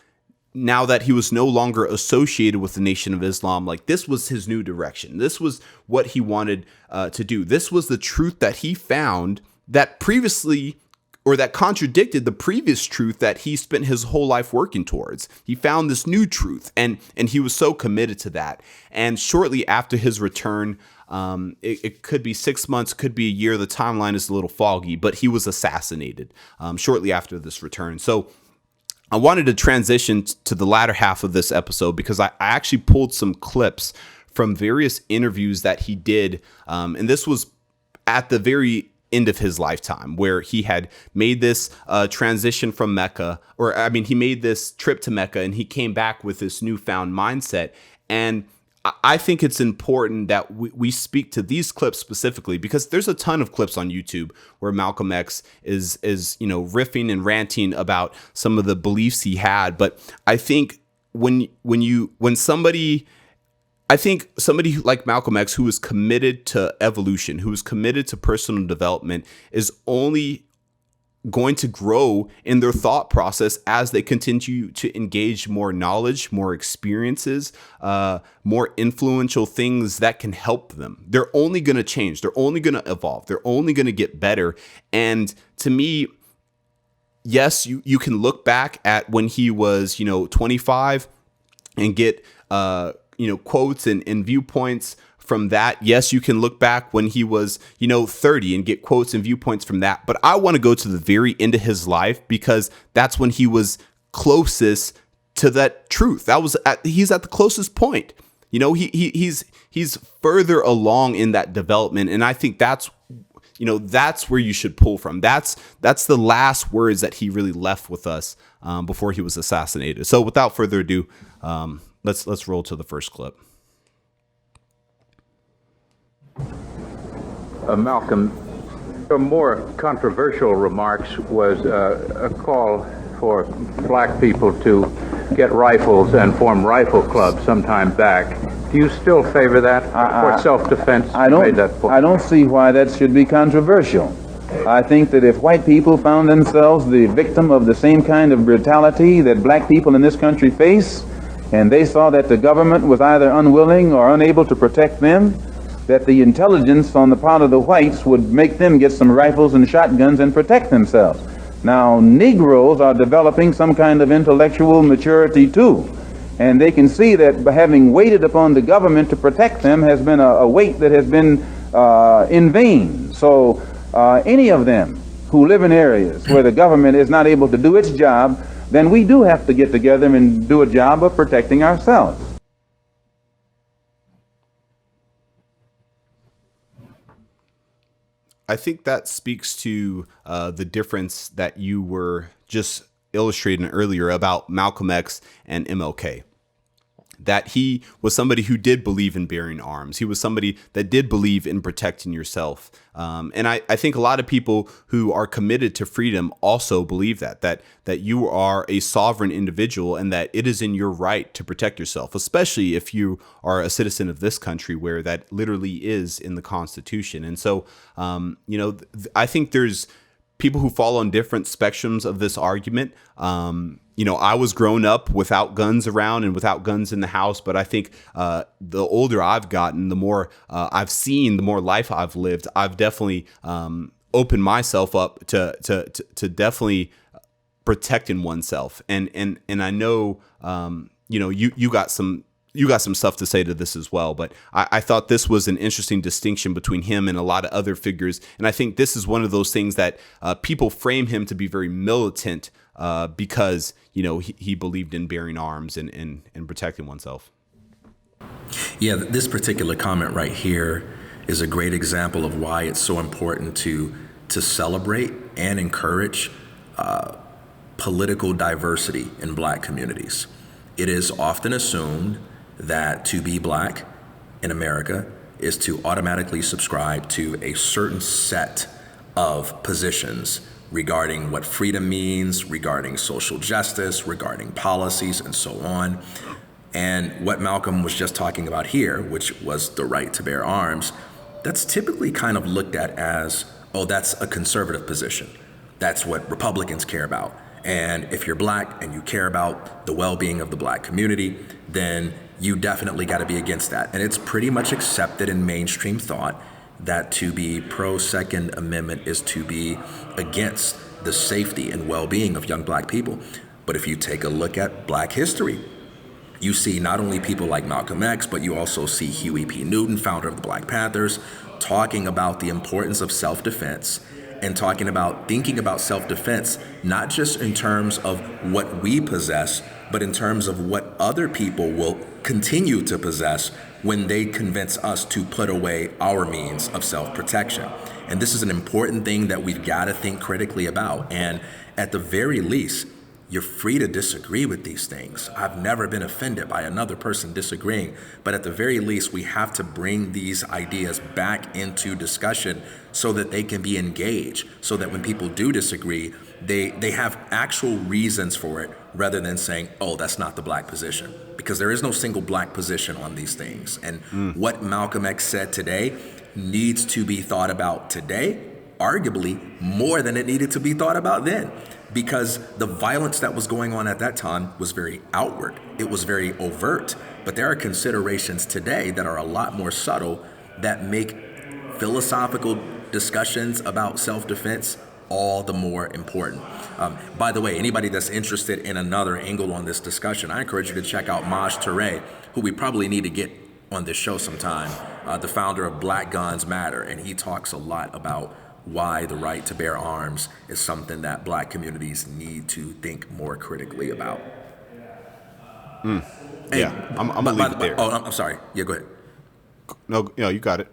now that he was no longer associated with the Nation of Islam. Like, this was his new direction. This was what he wanted to do. This was the truth that he found that previously, or that contradicted the previous truth that he spent his whole life working towards. He found this new truth, and he was so committed to that. And shortly after his return, it could be 6 months, could be a year, the timeline is a little foggy, but he was assassinated shortly after this return. So I wanted to transition to the latter half of this episode because I actually pulled some clips from various interviews that he did, and this was at the very end of his lifetime, where he had made this transition from Mecca, he made this trip to Mecca, and he came back with this newfound mindset. And I think it's important that we speak to these clips specifically because there's a ton of clips on YouTube where Malcolm X is riffing and ranting about some of the beliefs he had. But I think somebody like Malcolm X, who is committed to evolution, who is committed to personal development, is only going to grow in their thought process as they continue to engage more knowledge, more experiences, more influential things that can help them. They're only going to change. They're only going to evolve. They're only going to get better. And to me, yes, you can look back at when he was, 25 and get, quotes and viewpoints from that. Yes, you can look back when he was, 30 and get quotes and viewpoints from that. But I want to go to the very end of his life because that's when he was closest to that truth. He's at the closest point. He's further along in that development. And I think that's where you should pull from. That's the last words that he really left with us before he was assassinated. So without further ado, let's roll to the first clip. Malcolm, your more controversial remarks was a call for black people to get rifles and form rifle clubs sometime back. Do you still favor that for self-defense? I don't see why that should be controversial. I think that if white people found themselves the victim of the same kind of brutality that black people in this country face, and they saw that the government was either unwilling or unable to protect them, that the intelligence on the part of the whites would make them get some rifles and shotguns and protect themselves. Now, Negroes are developing some kind of intellectual maturity too, and they can see that by having waited upon the government to protect them has been a wait that has been in vain. So any of them who live in areas where the government is not able to do its job, then we do have to get together and do a job of protecting ourselves. I think that speaks to the difference that you were just illustrating earlier about Malcolm X and MLK. That he was somebody who did believe in bearing arms. He was somebody that did believe in protecting yourself. And I think a lot of people who are committed to freedom also believe that you are a sovereign individual and that it is in your right to protect yourself, especially if you are a citizen of this country where that literally is in the Constitution. And so, I think there's people who fall on different spectrums of this argument. I was grown up without guns around and without guns in the house, but I think the older I've gotten, the more I've seen, the more life I've lived, I've definitely opened myself up to definitely protecting oneself. And I know, you got some stuff to say to this as well, but I thought this was an interesting distinction between him and a lot of other figures. And I think this is one of those things that people frame him to be very militant because, he believed in bearing arms and protecting oneself. Yeah, this particular comment right here is a great example of why it's so important to celebrate and encourage political diversity in Black communities. It is often assumed that to be Black in America is to automatically subscribe to a certain set of positions regarding what freedom means, regarding social justice, regarding policies, and so on. And what Malcolm was just talking about here, which was the right to bear arms, that's typically kind of looked at as, oh, that's a conservative position. That's what Republicans care about. And if you're Black and you care about the well-being of the Black community, then you definitely got to be against that. And it's pretty much accepted in mainstream thought that to be pro-Second Amendment is to be against the safety and well-being of young Black people. But if you take a look at Black history, you see not only people like Malcolm X, but you also see Huey P. Newton, founder of the Black Panthers, talking about the importance of self-defense and thinking about self-defense, not just in terms of what we possess, but in terms of what other people will continue to possess when they convince us to put away our means of self-protection. And this is an important thing that we've got to think critically about. And at the very least, you're free to disagree with these things. I've never been offended by another person disagreeing, but at the very least, we have to bring these ideas back into discussion so that they can be engaged, so that when people do disagree, they have actual reasons for it rather than saying, oh, that's not the Black position, because there is no single Black position on these things. And what Malcolm X said today needs to be thought about today, arguably more than it needed to be thought about then, because the violence that was going on at that time was very outward. It was very overt. But there are considerations today that are a lot more subtle that make philosophical discussions about self-defense all the more important. By the way, anybody that's interested in another angle on this discussion, I encourage you to check out Maj Touré, who we probably need to get on this show sometime, the founder of Black Guns Matter. And he talks a lot about why the right to bear arms is something that Black communities need to think more critically about. Yeah, I'm gonna leave it there. Oh, I'm sorry. Yeah, go ahead. No, you got it.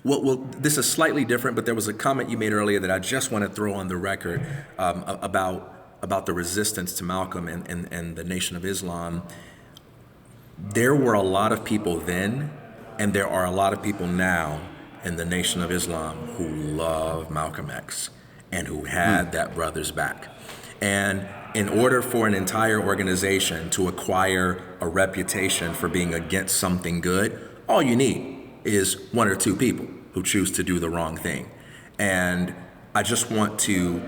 Well, this is slightly different, but there was a comment you made earlier that I just want to throw on the record about the resistance to Malcolm and the Nation of Islam. There were a lot of people then, and there are a lot of people now in the Nation of Islam who love Malcolm X and who had that brother's back. And in order for an entire organization to acquire a reputation for being against something good, all you need is one or two people who choose to do the wrong thing. And I just want to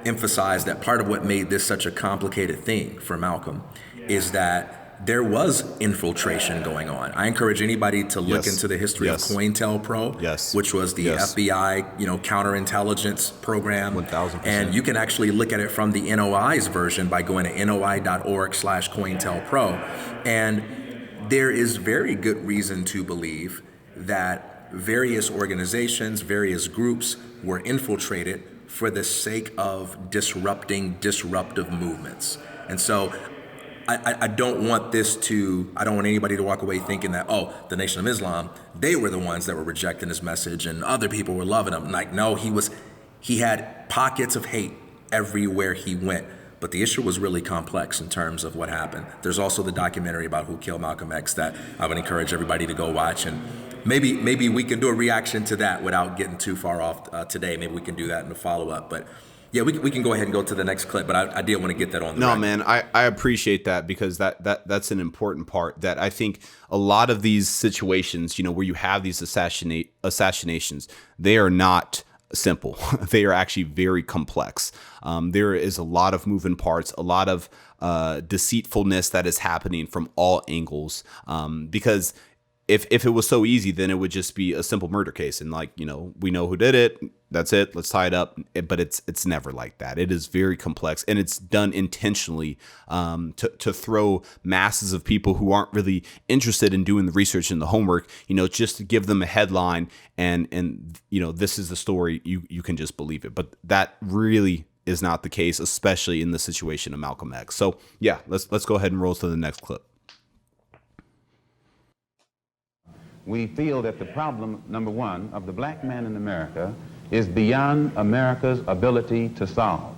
emphasize that part of what made this such a complicated thing for Malcolm is that there was infiltration going on. I encourage anybody to look into the history of COINTELPRO, which was the FBI, counterintelligence program. 1000%. And you can actually look at it from the NOI's version by going to noi.org/COINTELPRO. And there is very good reason to believe that various organizations, various groups were infiltrated for the sake of disrupting disruptive movements. And so I don't want I don't want anybody to walk away thinking that, oh, the Nation of Islam, they were the ones that were rejecting his message and other people were loving him. Like, no, he had pockets of hate everywhere he went. But the issue was really complex in terms of what happened. There's also the documentary about who killed Malcolm X that I would encourage everybody to go watch. And maybe we can do a reaction to that without getting too far off today. Maybe we can do that in the follow-up. But yeah, we can go ahead and go to the next clip. But I did want to get that on the record. Man, I appreciate that, because that's an important part. That I think a lot of these situations, where you have these assassinations, they are not simple. They are actually very complex. There is a lot of moving parts, a lot of deceitfulness that is happening from all angles. Because if it was so easy, then it would just be a simple murder case, and we know who did it. That's it. Let's tie it up. But it's never like that. It is very complex, and it's done intentionally to throw masses of people who aren't really interested in doing the research and the homework, just to give them a headline and this is the story. You can just believe it. But that really is not the case, especially in the situation of Malcolm X. So yeah, let's go ahead and roll to the next clip. We feel that the problem, number one, of the black man in America is beyond America's ability to solve.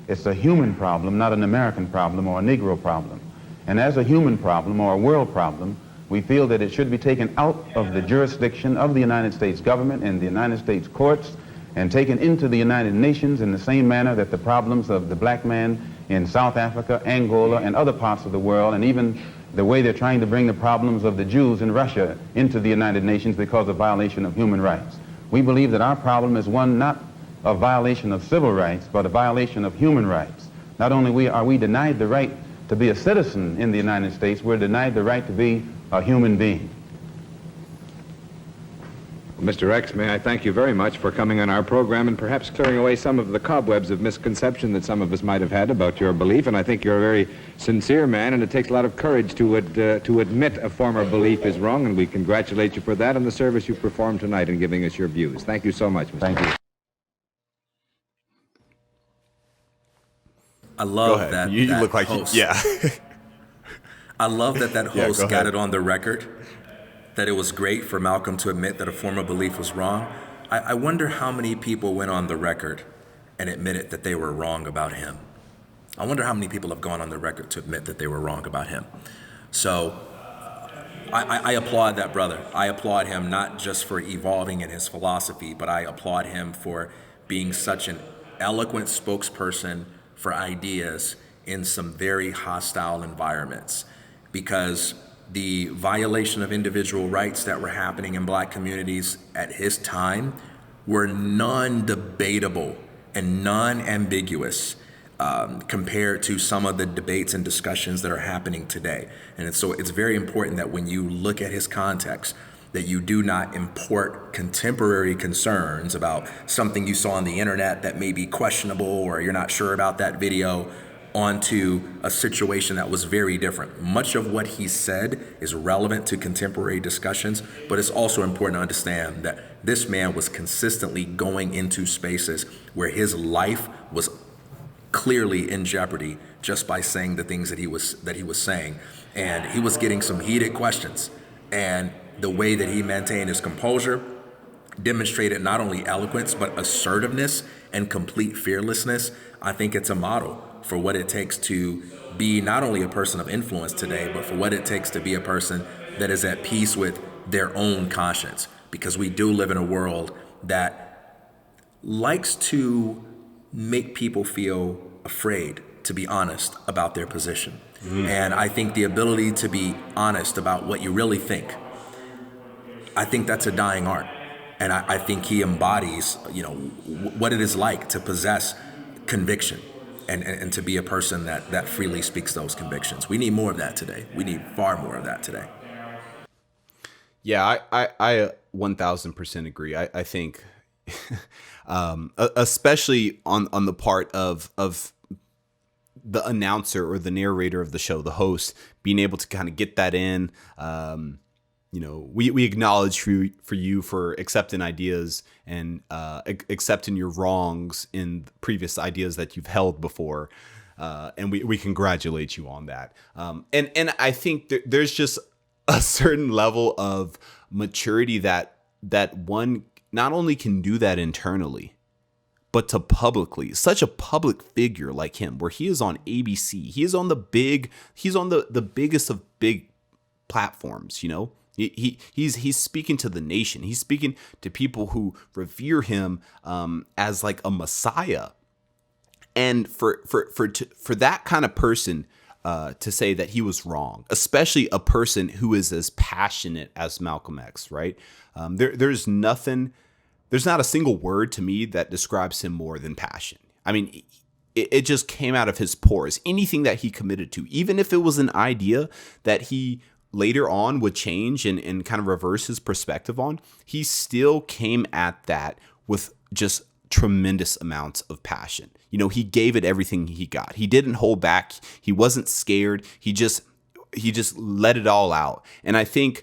It's a human problem, not an American problem or a Negro problem. And as a human problem or a world problem, we feel that it should be taken out of the jurisdiction of the United States government and the United States courts and taken into the United Nations in the same manner that the problems of the black man in South Africa, Angola, and other parts of the world, and even the way they're trying to bring the problems of the Jews in Russia into the United Nations because of violation of human rights. We believe that our problem is one not of violation of civil rights, but a violation of human rights. Not only are we denied the right to be a citizen in the United States, we're denied the right to be a human being. Mr. X, may I thank you very much for coming on our program and perhaps clearing away some of the cobwebs of misconception that some of us might have had about your belief. And I think you're a very sincere man, and it takes a lot of courage to admit a former belief is wrong, and we congratulate you for that and the service you performed tonight in giving us your views. Thank you so much, Mr. Thank you. I love that. You that look like host. yeah. I love that host go got ahead. it on the record that it was great for Malcolm to admit that a former belief was wrong. I wonder how many people went on the record and admitted that they were wrong about him. I wonder how many people have gone on the record to admit that they were wrong about him. So I applaud that brother. I applaud him not just for evolving in his philosophy, but I applaud him for being such an eloquent spokesperson for ideas in some very hostile environments, because the violation of individual rights that were happening in black communities at his time were non-debatable and non-ambiguous compared to some of the debates and discussions that are happening today. And so it's very important that when you look at his context, that you do not import contemporary concerns about something you saw on the internet that may be questionable or you're not sure about that video onto a situation that was very different. Much of what he said is relevant to contemporary discussions, but it's also important to understand that this man was consistently going into spaces where his life was clearly in jeopardy just by saying the things that he was saying. And he was getting some heated questions. And the way that he maintained his composure demonstrated not only eloquence, but assertiveness and complete fearlessness. I think it's a model for what it takes to be not only a person of influence today, but for what it takes to be a person that is at peace with their own conscience. Because we do live in a world that likes to make people feel afraid to be honest about their position. And I think the ability to be honest about what you really think, I think that's a dying art. And I think he embodies, what it is like to possess conviction and to be a person that freely speaks those convictions. We need more of that today. We need far more of that today. Yeah, I 1000% agree. I think, especially on the part of the announcer or the narrator of the show, the host, being able to kind of get that in. We acknowledge for you for accepting ideas and accepting your wrongs in previous ideas that you've held before. and we congratulate you on that. And I think there's just a certain level of maturity that one not only can do that internally, but to publicly, such a public figure like him, where he is on ABC, he's on the biggest of big platforms, you know. He's speaking to the nation. He's speaking to people who revere him as like a messiah. And for that kind of person to say that he was wrong, especially a person who is as passionate as Malcolm X, right? There's not a single word to me that describes him more than passion. I mean, it just came out of his pores. Anything that he committed to, even if it was an idea that he later on would change and kind of reverse his perspective on, he still came at that with just tremendous amounts of passion. You know, he gave it everything he got. He didn't hold back. He wasn't scared. He just let it all out. And I think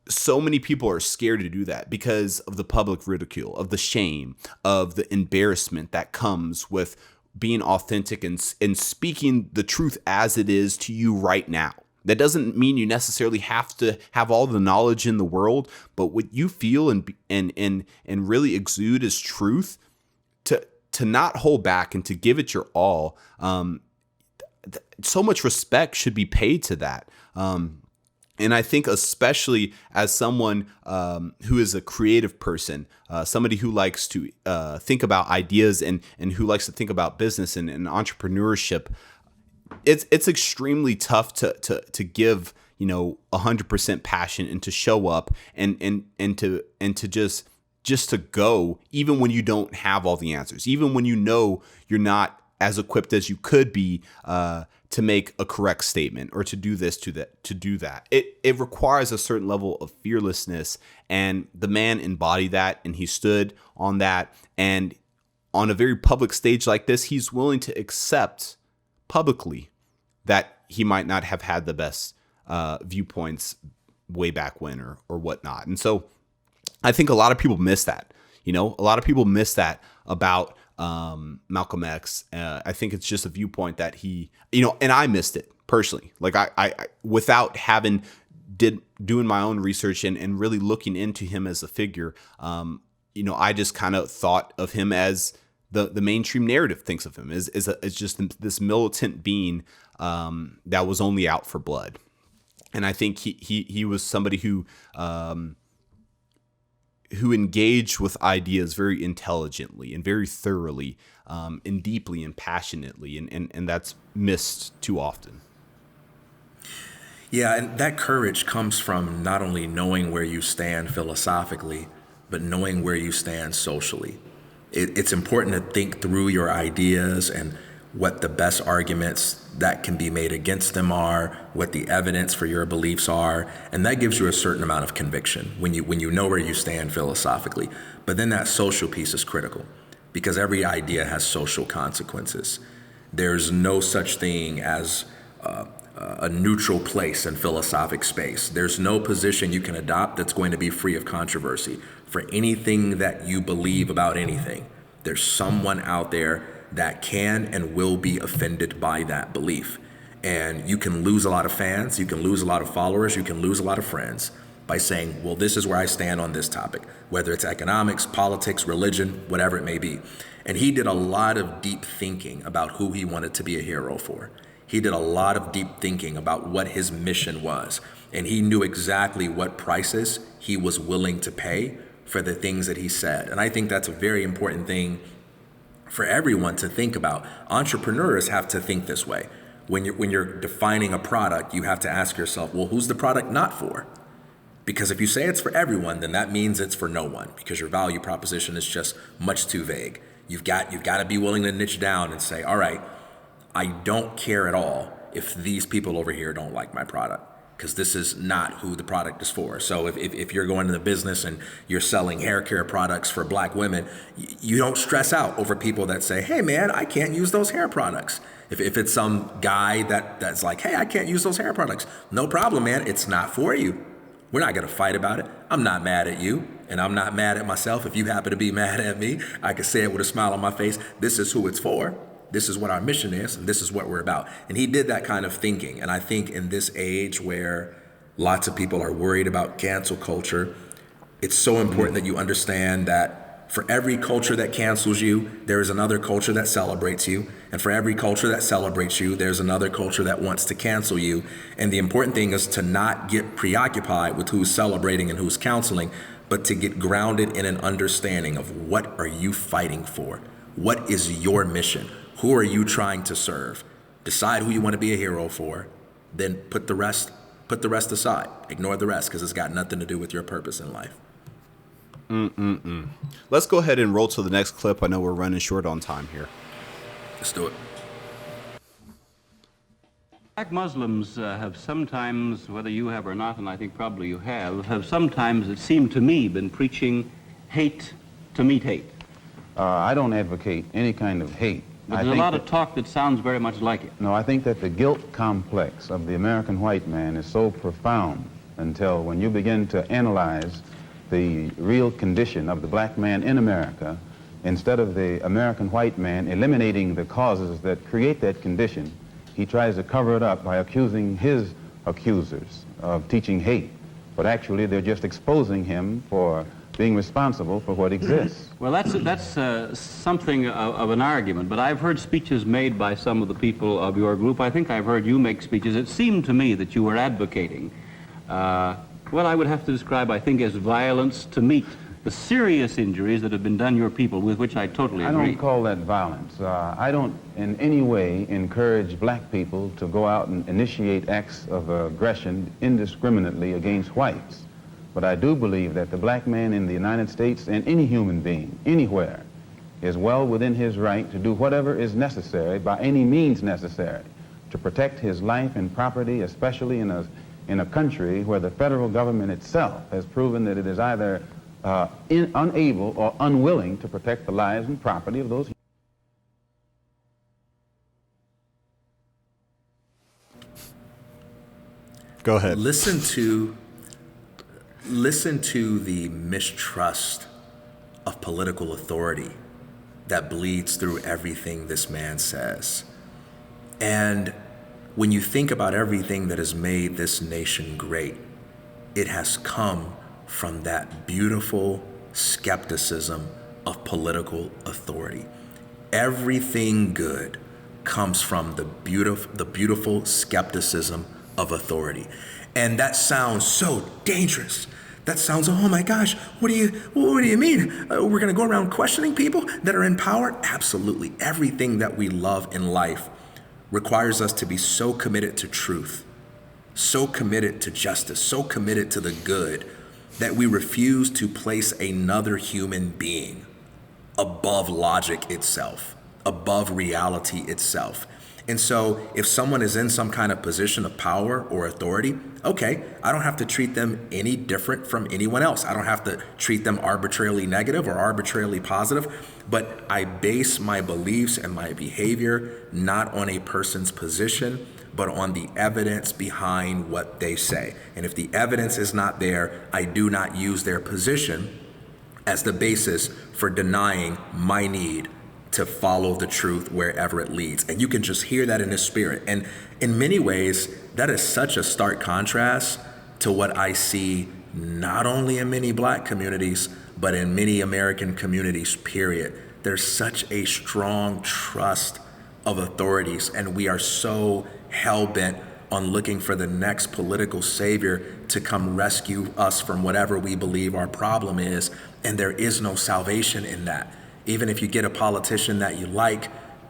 so many people are scared to do that because of the public ridicule, of the shame, of the embarrassment that comes with being authentic and speaking the truth as it is to you right now. That doesn't mean you necessarily have to have all the knowledge in the world, but what you feel and really exude as truth, to not hold back and to give it your all. So much respect should be paid to that. And I think especially as someone who is a creative person, somebody who likes to think about ideas and who likes to think about business and entrepreneurship, it's extremely tough to give, you know, 100% passion and to show up and to just to go, even when you don't have all the answers, even when you know you're not as equipped as you could be to make a correct statement or to do this, to do that. It requires a certain level of fearlessness, and the man embodied that, and he stood on that. And on a very public stage like this, he's willing to accept publicly that he might not have had the best viewpoints way back when or whatnot. And so I think a lot of people miss that. You know, a lot of people miss that about Malcolm X. I think it's just a viewpoint that he, you know, and I missed it personally. Like I without having doing my own research and really looking into him as a figure, you know, I just kind of thought of him as the mainstream narrative thinks of him as just this militant being that was only out for blood. And I think he was somebody who engaged with ideas very intelligently and very thoroughly and deeply and passionately, and that's missed too often. Yeah, and that courage comes from not only knowing where you stand philosophically, but knowing where you stand socially. It's important to think through your ideas and what the best arguments that can be made against them are, what the evidence for your beliefs are, and that gives you a certain amount of conviction when you know where you stand philosophically. But then that social piece is critical because every idea has social consequences. There's no such thing as a neutral place in philosophic space. There's no position you can adopt that's going to be free of controversy. For anything that you believe about anything, there's someone out there that can and will be offended by that belief. And you can lose a lot of fans, you can lose a lot of followers, you can lose a lot of friends by saying, well, this is where I stand on this topic, whether it's economics, politics, religion, whatever it may be. And he did a lot of deep thinking about who he wanted to be a hero for. He did a lot of deep thinking about what his mission was. And he knew exactly what prices he was willing to pay for the things that he said. And I think that's a very important thing for everyone to think about. Entrepreneurs have to think this way. When you're defining a product, you have to ask yourself, well, who's the product not for? Because if you say it's for everyone, then that means it's for no one, because your value proposition is just much too vague. You've got to be willing to niche down and say, all right, I don't care at all if these people over here don't like my product, because this is not who the product is for. So if you're going into the business and you're selling hair care products for black women, you don't stress out over people that say, hey man, I can't use those hair products. If it's some guy that's like, hey, I can't use those hair products, no problem, man, it's not for you. We're not gonna fight about it. I'm not mad at you, and I'm not mad at myself. If you happen to be mad at me, I can say it with a smile on my face, this is who it's for. this is what our mission is, and this is what we're about. And he did that kind of thinking. And I think in this age where lots of people are worried about cancel culture, it's so important that you understand that for every culture that cancels you, there is another culture that celebrates you. And for every culture that celebrates you, there's another culture that wants to cancel you. And the important thing is to not get preoccupied with who's celebrating and who's counseling, but to get grounded in an understanding of what are you fighting for? What is your mission? Who are you trying to serve? Decide who you want to be a hero for, then put the rest aside. Ignore the rest, because it's got nothing to do with your purpose in life. Let's go ahead and roll to the next clip. I know we're running short on time here. Let's do it. Black Muslims have sometimes, whether you have or not, and I think probably you have sometimes, it seemed to me, been preaching hate to meet hate. I don't advocate any kind of hate. But there's a lot of talk that sounds very much like it. No, I think that the guilt complex of the American white man is so profound until when you begin to analyze the real condition of the black man in America, instead of the American white man eliminating the causes that create that condition, he tries to cover it up by accusing his accusers of teaching hate. But actually, they're just exposing him for being responsible for what exists. Well, that's something of an argument, but I've heard speeches made by some of the people of your group. I think I've heard you make speeches. It seemed to me that you were advocating what I would have to describe, I think, as violence to meet the serious injuries that have been done your people, with which I totally agree. I don't call that violence. I don't in any way encourage black people to go out and initiate acts of aggression indiscriminately against whites. But I do believe that the black man in the United States and any human being, anywhere, is well within his right to do whatever is necessary, by any means necessary, to protect his life and property, especially in a country where the federal government itself has proven that it is either unable or unwilling to protect the lives and property of those. Go ahead. Listen to the mistrust of political authority that bleeds through everything this man says. And when you think about everything that has made this nation great, it has come from that beautiful skepticism of political authority. Everything good comes from the beautiful skepticism of authority. And that sounds so dangerous. That sounds, oh my gosh, what do you mean? We're gonna go around questioning people that are in power? Absolutely. Everything that we love in life requires us to be so committed to truth, so committed to justice, so committed to the good, that we refuse to place another human being above logic itself, above reality itself. And so if someone is in some kind of position of power or authority, okay, I don't have to treat them any different from anyone else. I don't have to treat them arbitrarily negative or arbitrarily positive, but I base my beliefs and my behavior not on a person's position, but on the evidence behind what they say. And if the evidence is not there, I do not use their position as the basis for denying my need to follow the truth wherever it leads. And you can just hear that in his spirit. And in many ways, that is such a stark contrast to what I see not only in many black communities, but in many American communities, period. There's such a strong trust of authorities, and we are so hell-bent on looking for the next political savior to come rescue us from whatever we believe our problem is, and there is no salvation in that. Even if you get a politician that you like,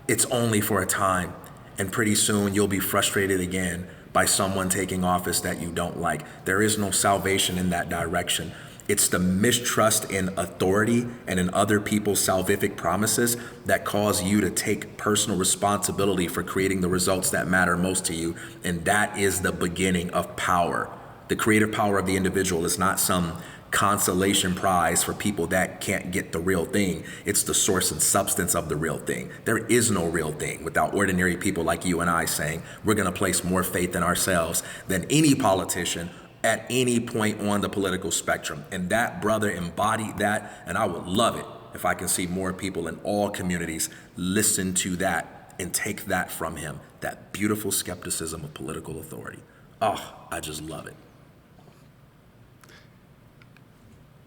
it's only for a time, and pretty soon you'll be frustrated again by someone taking office that you don't like. There is no salvation in that direction. It's the mistrust in authority and in other people's salvific promises that cause you to take personal responsibility for creating the results that matter most to you. And that is the beginning of power. The creative power of the individual is not some consolation prize for people that can't get the real thing. It's the source and substance of the real thing. There is no real thing without ordinary people like you and I saying we're going to place more faith in ourselves than any politician at any point on the political spectrum. And that brother embodied that, and I would love it if I can see more people in all communities listen to that and take that from him, that beautiful skepticism of political authority. Oh, I just love it.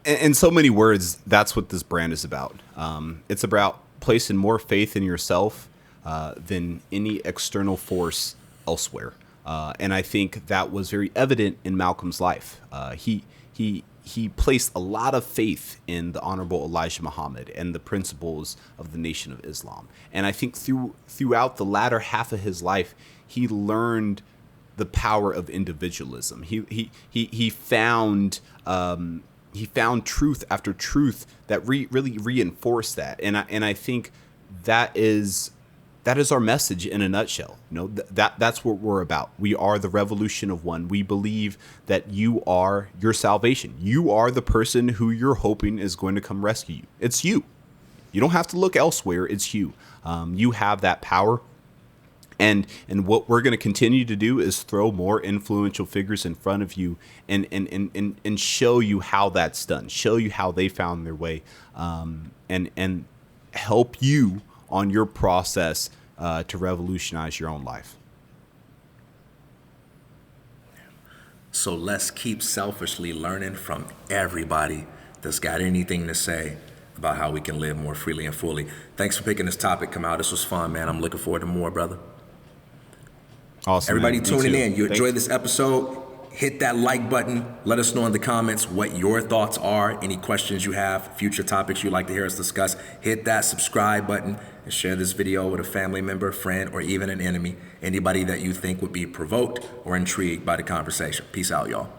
In so many words, that's what this brand is about. It's about placing more faith in yourself than any external force elsewhere. And I think that was very evident in Malcolm's life. He placed a lot of faith in the Honorable Elijah Muhammad and the principles of the Nation of Islam. And I think throughout the latter half of his life, he learned the power of individualism. He found truth after truth that really reinforced that. And I think that is our message in a nutshell. That's what we're about. We are the revolution of one. We believe that you are your salvation. You are the person who you're hoping is going to come rescue you. It's you. You don't have to look elsewhere. It's you. You have that power. And what we're going to continue to do is throw more influential figures in front of you and show you how that's done, show you how they found their way, and help you on your process to revolutionize your own life. So let's keep selfishly learning from everybody that's got anything to say about how we can live more freely and fully. Thanks for picking this topic, Kamal. This was fun, man. I'm looking forward to more, brother. Awesome. Everybody tuning in, you enjoyed Thanks. this episode, hit that like button. Let us know in the comments what your thoughts are, any questions you have, future topics you'd like to hear us discuss. Hit that subscribe button and share this video with a family member, friend, or even an enemy, anybody that you think would be provoked or intrigued by the conversation. Peace out, y'all.